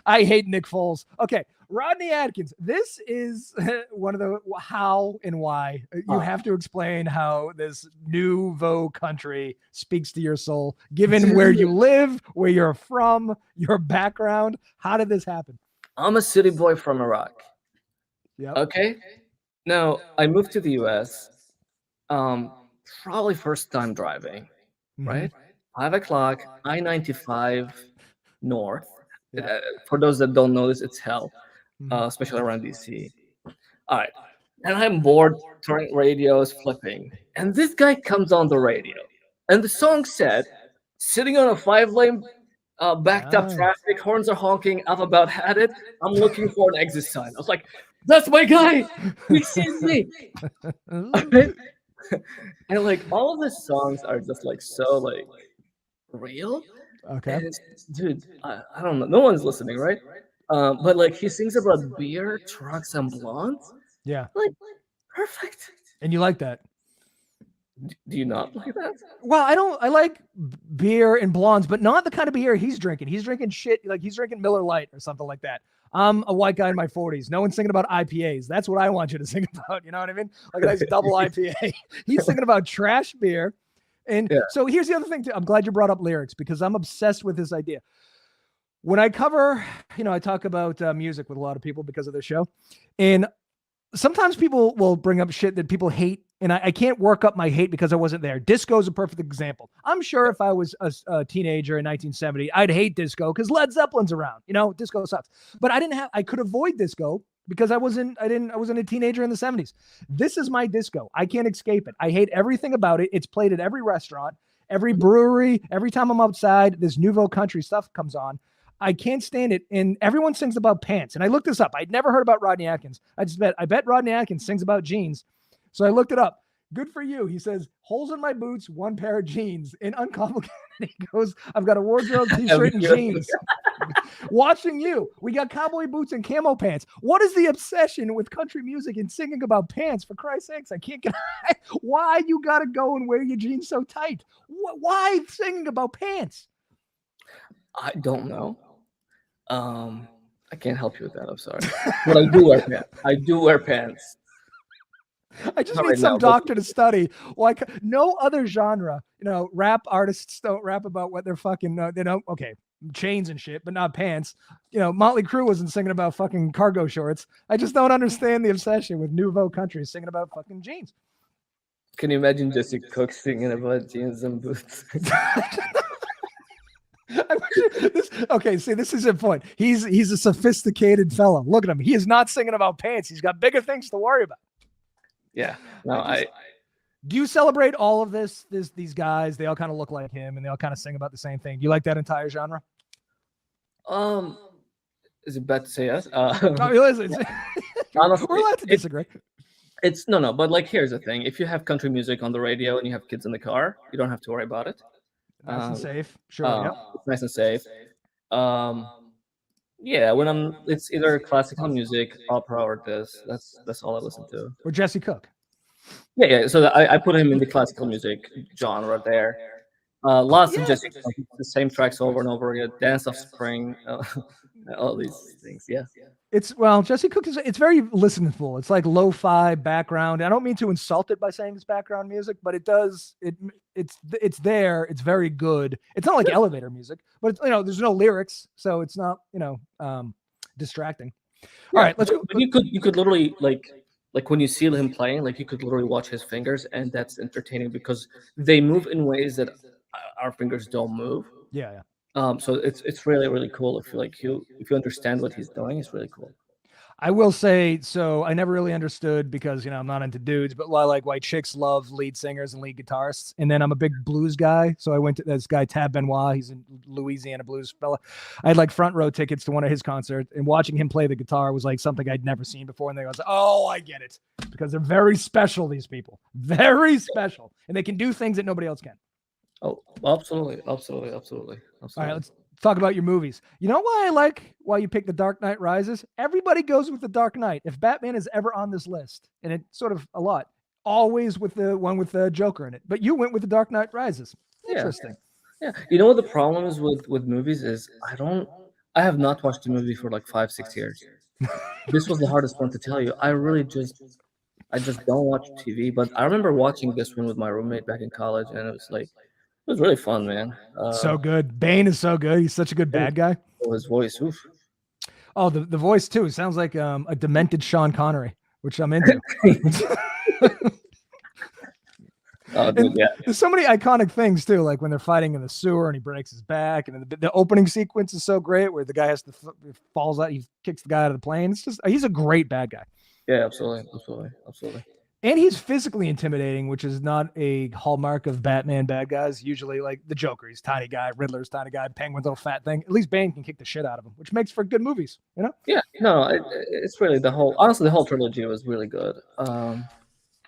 I hate Nick Foles. Okay. Rodney Atkins. This is one of the how and why. You have to explain how this nouveau country speaks to your soul, given where you live, where you're from, your background. How did this happen? I'm a city boy from Iraq. Yeah. Okay. Now, I moved to the US, probably first time driving, right? 5 o'clock, I-95 north. Yeah. For those that don't know this, it's hell, especially around DC. All right. And I'm bored, turning radios, flipping. And this guy comes on the radio. And the song said, sitting on a 5-lane backed up traffic, horns are honking, I've about had it. I'm looking for an exit sign. I was like, that's my guy. He sees me. And like all of the songs are just like so like real. Okay. And dude, I don't know. No one's listening, right? But like he sings about beer, trucks, and blondes. Yeah. Like perfect. And you like that? Do you not like that? Well, I like beer and blondes, but not the kind of beer he's drinking. He's drinking shit like he's drinking Miller Lite or something like that. I'm a white guy in my 40s. No one's singing about IPAs. That's what I want you to sing about. You know what I mean? Like a nice double IPA. He's singing about trash beer. And so here's the other thing too. I'm glad you brought up lyrics because I'm obsessed with this idea. When I cover, I talk about music with a lot of people because of this show. And sometimes people will bring up shit that people hate. And I can't work up my hate because I wasn't there. Disco is a perfect example. I'm sure if I was a teenager in 1970, I'd hate disco because Led Zeppelin's around. Disco sucks. But I could avoid disco because I wasn't a teenager in the 70s. This is my disco. I can't escape it. I hate everything about it. It's played at every restaurant, every brewery. Every time I'm outside, this nouveau country stuff comes on. I can't stand it. And everyone sings about pants. And I looked this up. I'd never heard about Rodney Atkins. I bet Rodney Atkins sings about jeans. So I looked it up. Good for you. He says, holes in my boots, one pair of jeans. And uncomplicated, he goes, I've got a wardrobe, t-shirt, and jeans. Watching you, we got cowboy boots and camo pants. What is the obsession with country music and singing about pants? For Christ's sakes, I can't get. Why you gotta go and wear your jeans so tight? Why singing about pants? I don't know. I can't help you with that. I'm sorry, but I do wear pants. I do wear pants. I just Not need right some now, but- doctor to study. Like no other genre, rap artists don't rap about what they're fucking. They don't. Okay, chains and shit, but not pants. Motley Crue wasn't singing about fucking cargo shorts. I just don't understand the obsession with nouveau country singing about fucking jeans. Can you imagine Jesse Cook singing about jeans and boots? Okay, see, this is a point. He's a sophisticated fella. Look at him. He is not singing about pants. He's got bigger things to worry about. Yeah. No, Do you celebrate all of these guys? They all kind of look like him and they all kind of sing about the same thing. Do you like that entire genre? Is it bad to say yes? Honestly, we're allowed to disagree. It's no, but like, here's the thing. If you have country music on the radio and you have kids in the car, you don't have to worry about it. Nice and safe. Sure. Yep. It's nice and safe. Yeah, it's either classical music, opera, or this. That's all I listen to. Or Jesse Cook. Yeah. So I put him in the classical music genre there. Lots of just the same tracks over and over again. Dance of Spring, all these things. Yeah. Jesse Cook it's very listenable. It's like lo-fi background. I don't mean to insult it by saying it's background music, but it's there. It's very good. It's not like elevator music, but it's, there's no lyrics, so it's not distracting. All right, let's go. But you could literally like when you see him playing, like you could literally watch his fingers, and that's entertaining because they move in ways that our fingers don't move. Yeah. So it's really, really cool if you understand what he's doing. It's really cool. I will say, so I never really understood because I'm not into dudes, but like why chicks love lead singers and lead guitarists. And then I'm a big blues guy, so I went to this guy Tab Benoit. He's a Louisiana blues fella. I had like front row tickets to one of his concerts, and watching him play the guitar was like something I'd never seen before. And they was, oh, I get it, because they're very special. These people, very special, and they can do things that nobody else can. Oh, absolutely. All right, let's talk about your movies. You know why you picked The Dark Knight Rises? Everybody goes with The Dark Knight. If Batman is ever on this list, and it's sort of a lot, always with the one with the Joker in it. But you went with The Dark Knight Rises. Interesting. Yeah. You know what the problem is with movies is I have not watched a movie for like 5-6 years. This was the hardest one to tell you. I just don't watch TV, but I remember watching this one with my roommate back in college, and it was really fun, man. So good. Bane is so good. He's such a good bad guy. His voice. Oof. Oh, the voice too. It sounds like a demented Sean Connery, which I'm into. Oh, dude, yeah. There's so many iconic things too, like when they're fighting in the sewer and he breaks his back, and the opening sequence is so great where the guy falls out, he kicks the guy out of the plane. It's just he's a great bad guy. Yeah, absolutely. And he's physically intimidating, which is not a hallmark of Batman bad guys. Usually, like the Joker, he's tiny guy, Riddler's tiny guy, Penguin's little fat thing. At least Bane can kick the shit out of him, which makes for good movies, Yeah, no, it's really the whole trilogy was really good.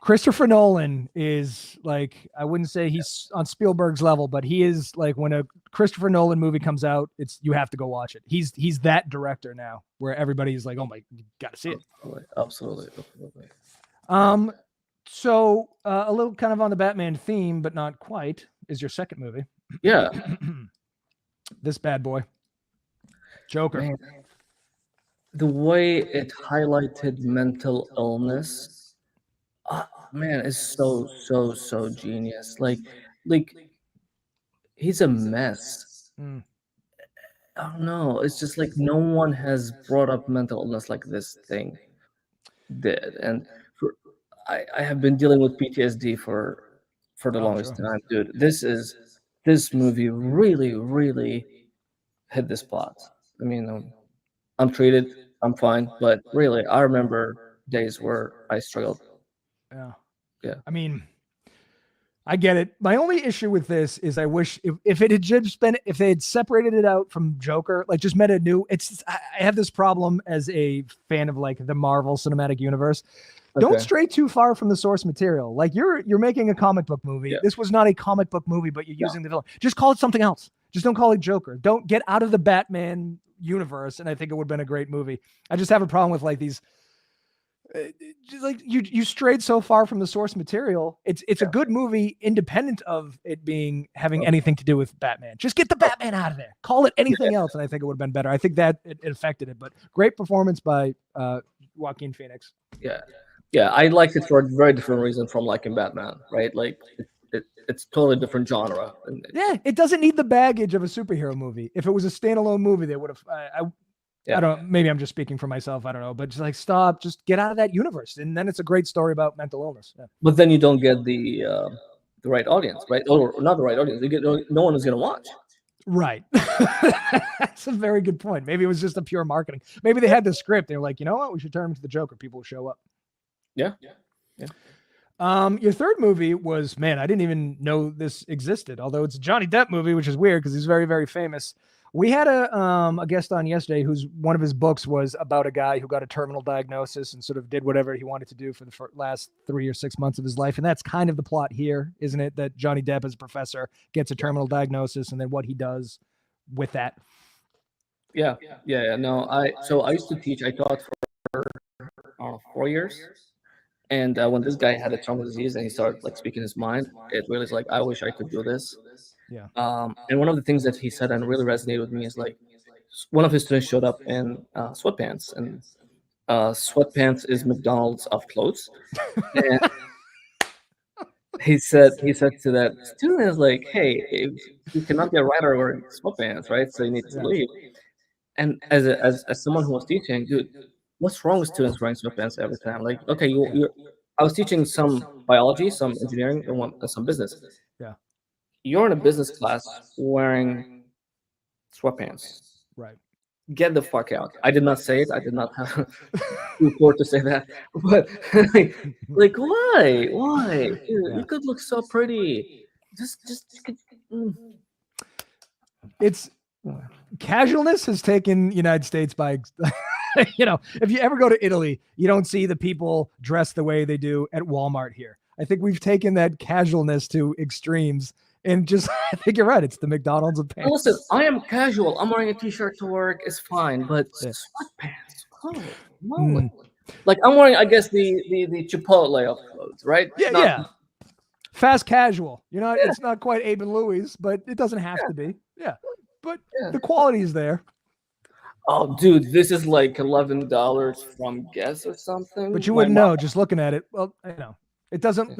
Christopher Nolan is like, I wouldn't say he's on Spielberg's level, but he is like, when a Christopher Nolan movie comes out, you have to go watch it. He's that director now where everybody's like, oh my, you got to see it. Absolutely. So a little kind of on the Batman theme, but not quite, is your second movie. Yeah. This bad boy, Joker. Man, the way it highlighted mental illness, man, is so genius. Like he's a mess. I don't know. It's just like no one has brought up mental illness like this thing did, and I have been dealing with PTSD for the longest time, dude. This movie really hit the spot. I mean, I'm treated, I'm fine, but really, I remember days where I struggled. Yeah. I mean, I get it. My only issue with this is I wish if it had just been, if they had separated it out from Joker, like just made a new, I have this problem as a fan of like the Marvel Cinematic Universe. Okay. Don't stray too far from the source material. Like you're making a comic book movie. Yeah. This was not a comic book movie, but you're using the villain. Just call it something else. Just don't call it Joker. Don't get out of the Batman universe, and I think it would have been a great movie. I just have a problem with like these. Just like you strayed so far from the source material. It's a good movie independent of it having anything to do with Batman. Just get the Batman out of there. Call it anything else, and I think it would have been better. I think that it affected it, but great performance by Joaquin Phoenix. Yeah, I liked it for a very different reason from liking Batman, right? Like it's totally different genre. Yeah, it doesn't need the baggage of a superhero movie. If it was a standalone movie, they would have. I don't. Maybe I'm just speaking for myself. I don't know, but just like stop, just get out of that universe, and then it's a great story about mental illness. Yeah. But then you don't get the right audience, right? Or not the right audience. You get no one is going to watch. Right. That's a very good point. Maybe it was just a pure marketing. Maybe they had the script. They were like, you know what? We should turn him into the Joker. People will show up. Yeah. Your third movie was, man, I didn't even know this existed. Although it's a Johnny Depp movie, which is weird because he's very, very famous. We had a guest on yesterday whose one of his books was about a guy who got a terminal diagnosis and sort of did whatever he wanted to do for the last 3 or 6 months of his life. And that's kind of the plot here, isn't it? That Johnny Depp as a professor gets a terminal diagnosis and then what he does with that. Yeah. No, I used to teach. I taught for 4 years. And when this guy had a terminal disease and he started like speaking his mind, it really is like, I wish I could do this. Yeah. And one of the things that he said and really resonated with me is like, one of his students showed up in sweatpants, and sweatpants is McDonald's of clothes. And he said to that student is like, hey, you cannot be a writer wearing sweatpants, right? So you need to leave. And as someone who was teaching, dude, what's wrong with students wearing sweatpants every time? Like, okay, I was teaching some biology, some engineering, and some business. Yeah. You're in a business class wearing sweatpants. Right. Get the fuck out. I did not say it. I did not have report to say that. But like why? Dude, you could look so pretty. It's casualness has taken United States by if you ever go to Italy, you don't see the people dressed the way they do at Walmart here. I think we've taken that casualness to extremes. And just, I think you're right. It's the McDonald's of pants. Listen, I am casual. I'm wearing a t-shirt to work. It's fine, but sweatpants. Oh, no. Like I'm wearing, I guess the Chipotle of clothes, right? Yeah. Fast casual. It's not quite Abe and Louis, but it doesn't have to be. Yeah, but the quality is there. Oh, dude, this is like $11 from Guess or something. But you wouldn't know just looking at it. Well, it doesn't.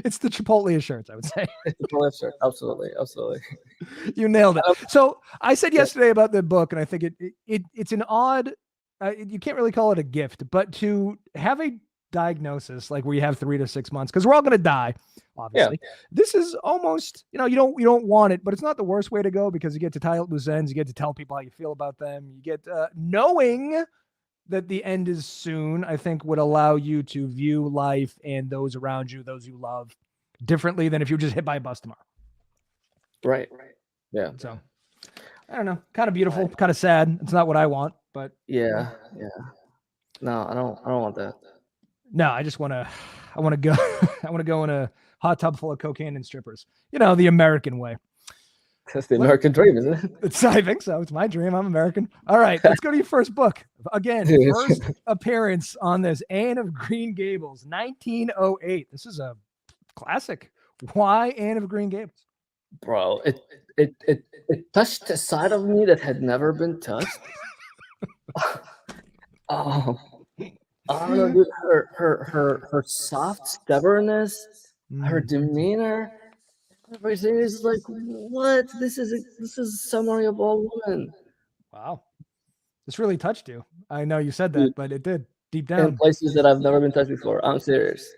It's the Chipotle shirts, I would say. It's the Chipotle shirt. Absolutely. You nailed it. So I said yesterday about the book, and I think it's an odd. You can't really call it a gift, but to have a diagnosis like where you have 3 to 6 months, because we're all going to die, obviously. Yeah. This is almost, you don't want it, but it's not the worst way to go because you get to tie up loose ends. You get to tell people how you feel about them. You get knowing that the end is soon, I think would allow you to view life and those around you, those you love, differently than if you're just hit by a bus tomorrow. Right. Yeah. So I don't know, kind of beautiful, kind of sad. It's not what I want, but yeah. No, I don't want that. No, I want to go in a hot tub full of cocaine and strippers. The American way. That's the American dream, isn't it? I think so. It's my dream. I'm American. All right, let's go to your first book. Again, first appearance on this, Anne of Green Gables, 1908. This is a classic. Why Anne of Green Gables? Bro, it touched a side of me that had never been touched. I don't know, dude. Her soft stubbornness, her demeanor. Everything is like, what? This is a summary of all women. Wow, this really touched you. I know you said that, but it did deep down. In places that I've never been touched before. I'm serious.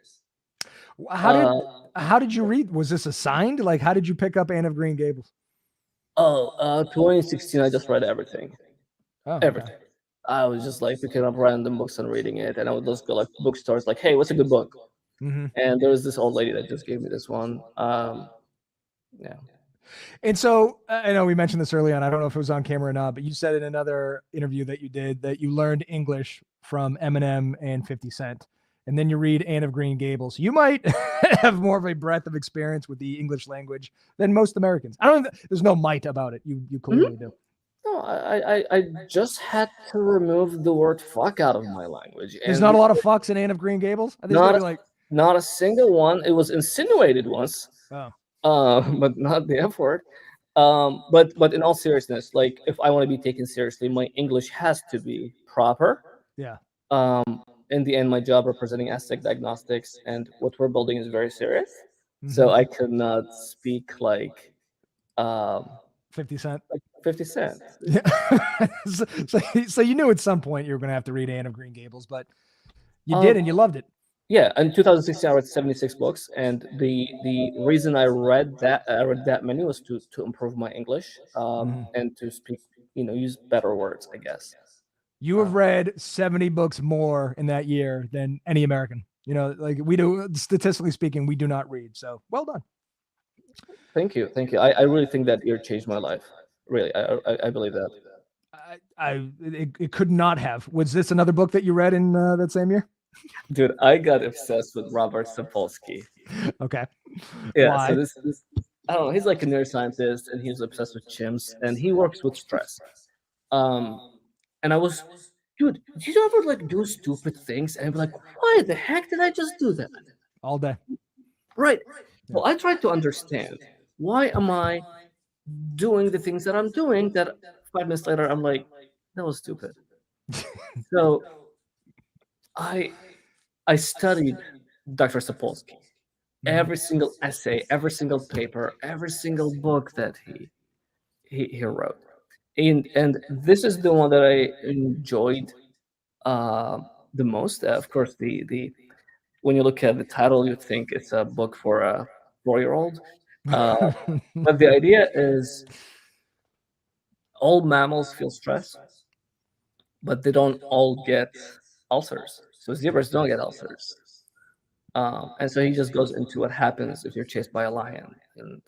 How did you read? Was this assigned? Like, how did you pick up Anne of Green Gables? 2016. I just read everything. Everything. Okay. I was just like picking up random books and reading it, and I would just go like bookstores, like, hey, what's a good book? Mm-hmm. And there was this old lady that just gave me this one. Yeah. And so I know we mentioned this early on. I don't know if it was on camera or not, but you said in another interview that you did that you learned English from Eminem and 50 Cent. And then you read Anne of Green Gables. You might have more of a breadth of experience with the English language than most Americans. There's no might about it. You clearly do. No, I just had to remove the word fuck out of my language. There's And not a lot of fucks in Anne of Green Gables. There's not gotta a, be like, not a single one. It was insinuated once, oh, but not the F word. But in all seriousness, like if I want to be taken seriously, my English has to be proper. yeah. In the end, my job representing Astek Diagnostics and what we're building is very serious. So Mhm. I could not speak um, 50 Cent. like 50 Cent. Yeah. So you knew at some point you were going to have to read Anne of Green Gables, but you did and you loved it. Yeah, in 2016, I read 76 books, and the reason I read that many was to improve my English, Mhm. and to speak, use better words, I guess. You have read 70 books more in that year than any American. Like we do, statistically speaking, we do not read. So well done. Thank you, thank you. I really think that year changed my life. Really, I believe that. It could not have. Was this another book that you read in that same year? Dude, I got obsessed with Robert Sapolsky. Okay. Yeah, Why? so this I don't know. He's like a neuroscientist, and he's obsessed with chimps, and he works with stress. Um, and I was, dude, did you ever like do stupid things and be like, why the heck did I just do that? All day. Right. Well, I tried to understand why am I doing the things that I'm doing that 5 minutes later I'm like, that was stupid. So I I studied Dr. Sapolsky. Every single essay, every single paper, every single book that he wrote. And this is the one that I enjoyed the most. Of course, the when you look at the title, you think it's a book for a 4-year-old. But the idea is all mammals feel stress, but they don't all get ulcers. So zebras don't get ulcers. And so he just goes into what happens if you're chased by a lion. And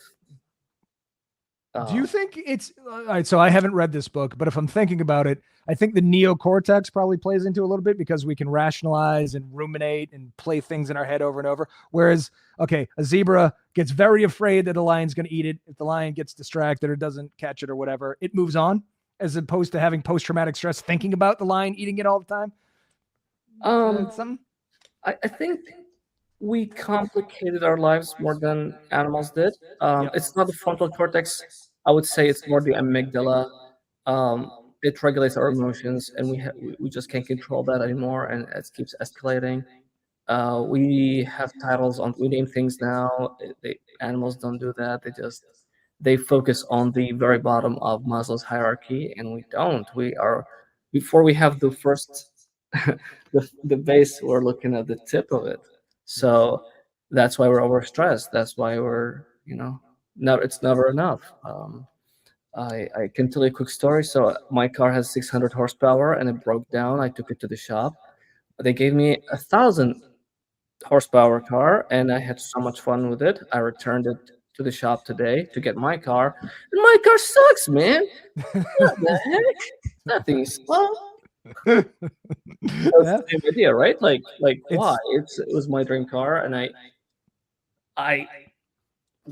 Do you think it's all right? So I haven't read this book, but if I'm thinking about it, I think the neocortex probably plays into a little bit because we can rationalize and ruminate and play things in our head over and over. Whereas, okay, a zebra gets very afraid that a lion's going to eat it. If the lion gets distracted or doesn't catch it or whatever, it moves on, as opposed to having post-traumatic stress thinking about the lion eating it all the time. Something? I think we complicated our lives more than animals did. Yep. It's not the frontal cortex. I would say it's more the amygdala. It regulates our emotions, and we just can't control that anymore, and it keeps escalating. We have titles on we name things now. Animals don't do that. They focus on the very bottom of Maslow's hierarchy, and we don't. We are before we have the first the base. We're looking at the tip of it. So that's why we're overstressed. That's why we're never it's never enough. I can tell you a quick story. So my car has 600 horsepower and it broke down. I took it to the shop. They gave me 1,000 horsepower car and I had so much fun with it. I returned it to the shop today to get my car, and my car sucks, man. What the heck? That thing is slow. That's the same idea, right? Like why? It was my dream car, and I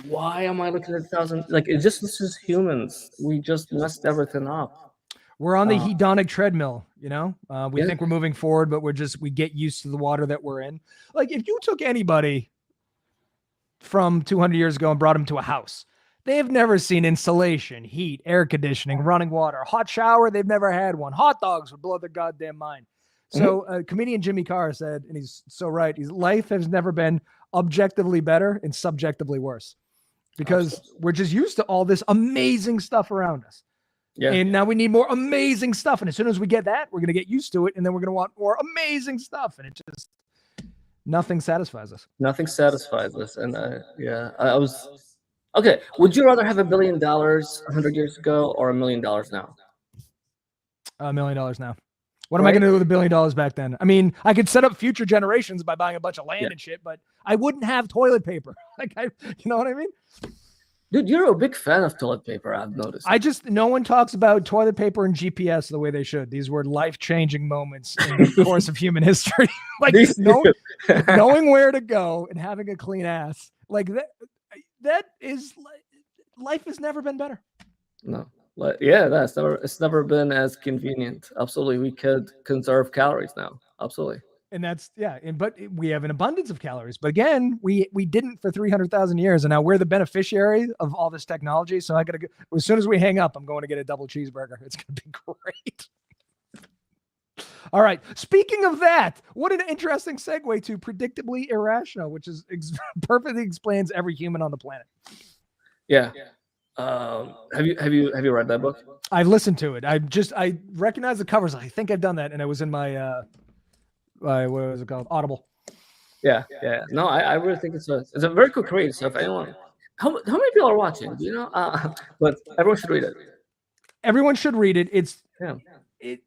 why am I looking at 1,000? Like this is humans. We just messed everything up. We're on the hedonic treadmill, we Yeah. think we're moving forward, but we get used to the water that we're in. Like if you took anybody from 200 years ago and brought them to a house, they have never seen insulation, heat, air conditioning, running water, hot shower. They've never had one. Hot dogs would blow their goddamn mind. So comedian Jimmy Carr said, and he's so right, life has never been objectively better and subjectively worse because we're just used to all this amazing stuff around us. Yeah. And now we need more amazing stuff. And as soon as we get that, we're going to get used to it. And then we're going to want more amazing stuff. And it just, nothing satisfies us. Nothing satisfies us. And I was, okay. Would you rather have $1 billion 100 years ago or $1 million now? $1 million now. What am I going to do with $1 billion back then? I mean, I could set up future generations by buying a bunch of land and shit, but I wouldn't have toilet paper. You know what I mean? Dude, you're a big fan of toilet paper, I've noticed. No one talks about toilet paper and GPS the way they should. These were life-changing moments in the course of human history. Knowing where to go and having a clean ass. Like that is, life has never been better. No. Yeah, it's never been as convenient. Absolutely, we could conserve calories now. Absolutely. And that's but we have an abundance of calories. But again, we didn't for 300,000 years, and now we're the beneficiary of all this technology. So I gotta go, as soon as we hang up, I'm going to get a double cheeseburger. It's gonna be great. All right. Speaking of that, what an interesting segue to predictably irrational, which is perfectly explains every human on the planet. Yeah. Have you read that book? I've listened to it. I recognize the covers. I think I've done that, and it was in my what was it called? Audible. Yeah. No, I really think it's a very quick read. So if anyone, how many people are watching? Do you know? But everyone should read it. Everyone should read it. Yeah.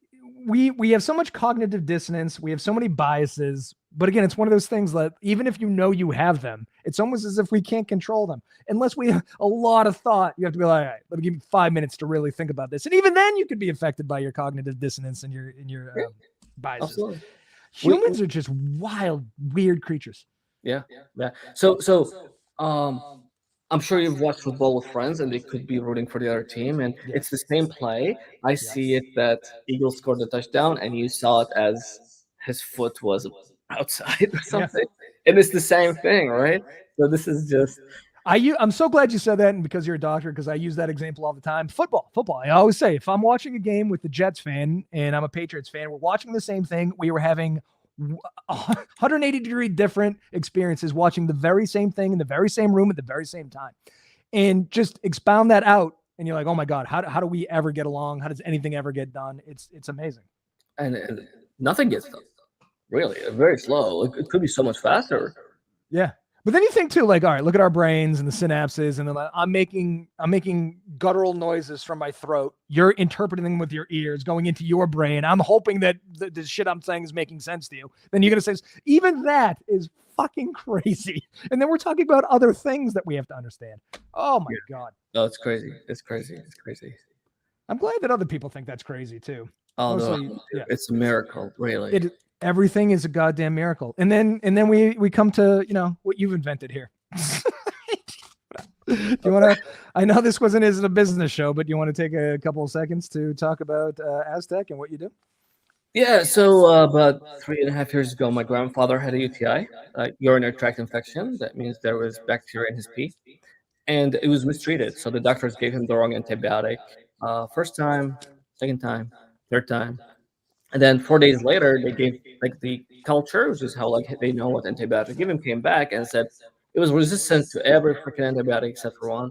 We have so much cognitive dissonance. We have so many biases. But again, it's one of those things that even if you know you have them, it's almost as if we can't control them. Unless we have a lot of thought, you have to be like, all right, let me give you 5 minutes to really think about this. And even then you could be affected by your cognitive dissonance and your biases. Absolutely. Humans are just wild, weird creatures. Yeah. So I'm sure you've watched football with friends, and they could be rooting for the other team, and it's the same play. I see it that Eagles scored a touchdown, and you saw it as his foot was outside or something, and it's the same thing, right? So this is just. I'm so glad you said that, and because you're a doctor, because I use that example all the time. Football. I always say, if I'm watching a game with the Jets fan and I'm a Patriots fan, we're watching the same thing. We were having 180-degree different experiences watching the very same thing in the very same room at the very same time. And just expound that out, and you're like, oh my God, how do we ever get along? How does anything ever get done? It's amazing. And nothing gets done. Really, very slow. It could be so much faster. Yeah. But then you think too, like, all right, look at our brains and the synapses, and then I'm making guttural noises from my throat. You're interpreting them with your ears, going into your brain. I'm hoping that the shit I'm saying is making sense to you. Then you're gonna say, even that is fucking crazy. And then we're talking about other things that we have to understand. Oh my God. Oh, it's crazy. It's crazy. I'm glad that other people think that's crazy too. Although it's a miracle, really. Everything is a goddamn miracle. And then we come to, what you've invented here. Do you want to, I know this isn't a business show, but do you want to take a couple of seconds to talk about Astek and what you do? Yeah, so about 3.5 years ago, my grandfather had a UTI, urinary tract infection. That means there was bacteria in his pee, and it was mistreated. So the doctors gave him the wrong antibiotic. First time, second time, third time. And then 4 days later, they gave the culture, which is how they know what antibiotic to give him, came back and said it was resistant to every freaking antibiotic except for one.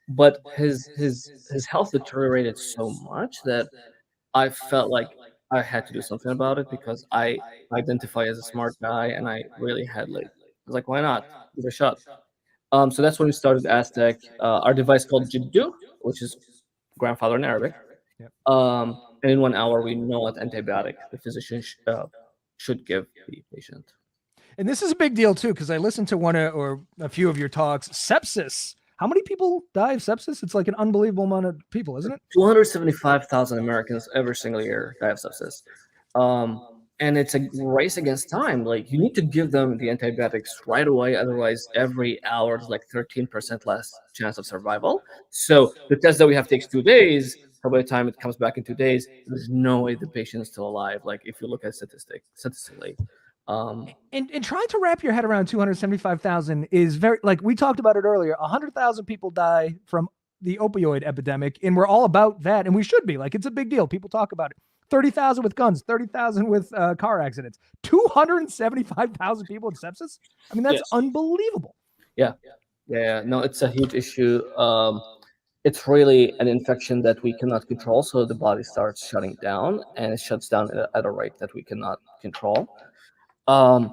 But his health deteriorated so much that I felt like I had to do something about it, because I identify as a smart guy, and I really had I was like, why not give it a shot? So that's when we started Astek. Our device called Jiddu, which is grandfather in Arabic. And in 1 hour, we know what antibiotic the physician should give the patient. And this is a big deal too, because I listened to one or a few of your talks. Sepsis. How many people die of sepsis? It's like an unbelievable amount of people, isn't it? 275,000 Americans every single year die of sepsis. And it's a race against time. You need to give them the antibiotics right away. Otherwise, every hour is 13% less chance of survival. So the test that we have takes 2 days. So by the time it comes back in 2 days, there's no way the patient is still alive. If you look at statistically. And trying to wrap your head around 275,000 is very, we talked about it earlier. 100,000 people die from the opioid epidemic, and we're all about that. And we should be. It's a big deal. People talk about it. 30,000 with guns, 30,000 with car accidents, 275,000 people with sepsis. I mean, that's unbelievable. Yeah. No, it's a huge issue. It's really an infection that we cannot control. So the body starts shutting down, and it shuts down at a rate that we cannot control. And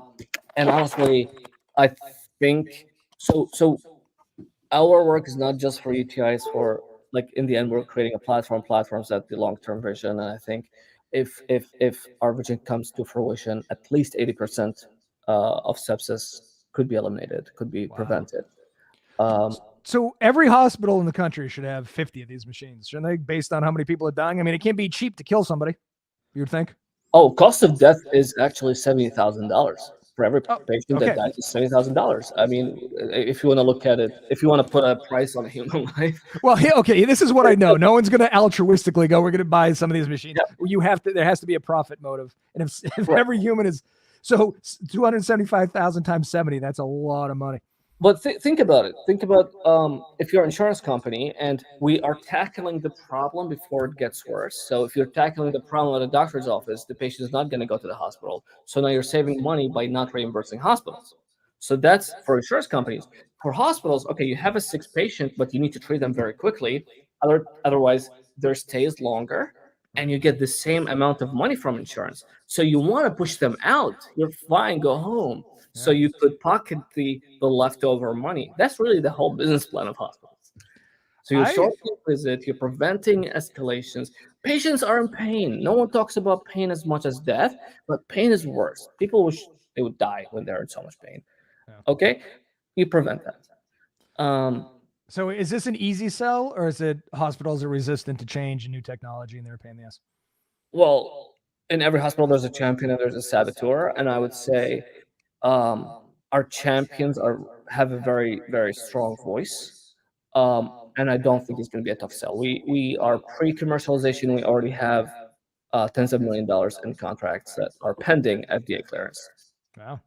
honestly, I think so our work is not just for UTIs. For in the end, we're creating a platforms that the long-term vision. And I think if our vision comes to fruition, at least 80% of sepsis could be eliminated, could be prevented. So every hospital in the country should have 50 of these machines, shouldn't they? Based on how many people are dying. I mean, it can't be cheap to kill somebody, you would think. Oh, cost of death is actually $70,000 for every patient that dies is $70,000. I mean, if you want to look at it, if you want to put a price on a human life. Well, okay, this is what I know. No one's going to altruistically go, we're going to buy some of these machines. Yeah. There has to be a profit motive. And if every human is, so 275,000 times 70, that's a lot of money. But think about it. Think about if you're an insurance company and we are tackling the problem before it gets worse. So if you're tackling the problem at a doctor's office, the patient is not going to go to the hospital. So now you're saving money by not reimbursing hospitals. So that's for insurance companies. For hospitals, okay, you have a sick patient, but you need to treat them very quickly. Otherwise, their stay is longer and you get the same amount of money from insurance. So you want to push them out. You're fine, go home. So you could pocket the leftover money. That's really the whole business plan of hospitals. So you're shortening visit, you're preventing escalations. Patients are in pain. No one talks about pain as much as death, but pain is worse. People wish they would die when they're in so much pain. Okay, you prevent that. So is this an easy sell, or is it hospitals are resistant to change and new technology and they're a pain in the ass? Well, in every hospital there's a champion and there's a saboteur, and I would say our champions have a very, very strong voice, and I don't think it's going to be a tough sell. We are pre-commercialization. We already have tens of $millions in contracts that are pending FDA clearance. Wow.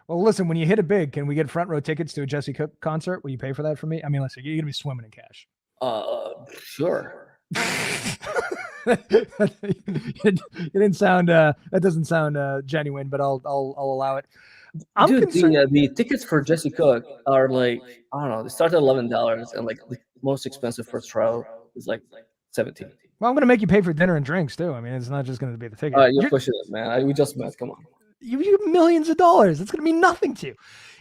Well, listen, when you hit it big, can we get front row tickets to a Jesse Cook concert? Will you pay for that for me? I mean, listen, you're going to be swimming in cash. Sure. It didn't sound, that doesn't sound genuine, but I'll allow it. Dude, the tickets for Jesse Cook are like, I don't know, they start at $11, and like the most expensive first row is like $17. Well, I'm going to make you pay for dinner and drinks too. I mean, it's not just going to be the ticket. You're pushing it, man. We just met. Come on. You have millions of dollars. It's going to mean nothing to you.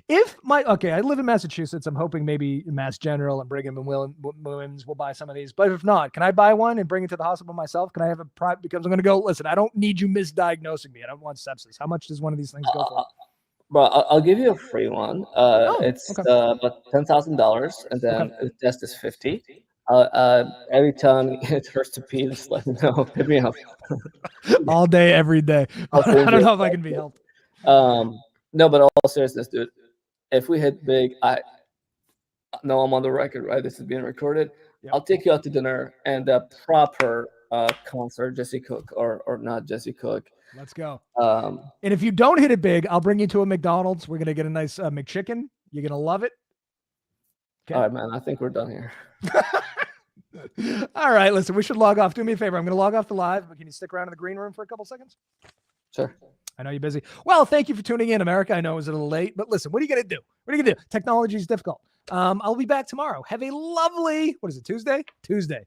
I live in Massachusetts. I'm hoping maybe Mass General and Brigham and Women's will buy some of these. But if not, can I buy one and bring it to the hospital myself? Can I have a private? Because I'm going to go, listen, I don't need you misdiagnosing me. I don't want sepsis. How much does one of these things go for? Well, I'll give you a free one. It's about $10,000, and then the test is $50. Every time it hurts to pee, just let me know. Hit me up. All day, every day. I don't know if I can be helped. No, but all seriousness, dude. If we hit big, I'm on the record, right? This is being recorded. Yep. I'll take you out to dinner and a proper concert, Jesse Cook or not Jesse Cook. Let's go. And if you don't hit it big, I'll bring you to a McDonald's. We're going to get a nice McChicken. You're going to love it. Okay. All right, man. I think we're done here. All right. Listen, we should log off. Do me a favor. I'm going to log off the live, but can you stick around in the green room for a couple seconds? Sure. I know you're busy. Well, thank you for tuning in, America. I know it was a little late, but listen, what are you going to do? What are you going to do? Technology is difficult. I'll be back tomorrow. Have a lovely, what is it, Tuesday? Tuesday.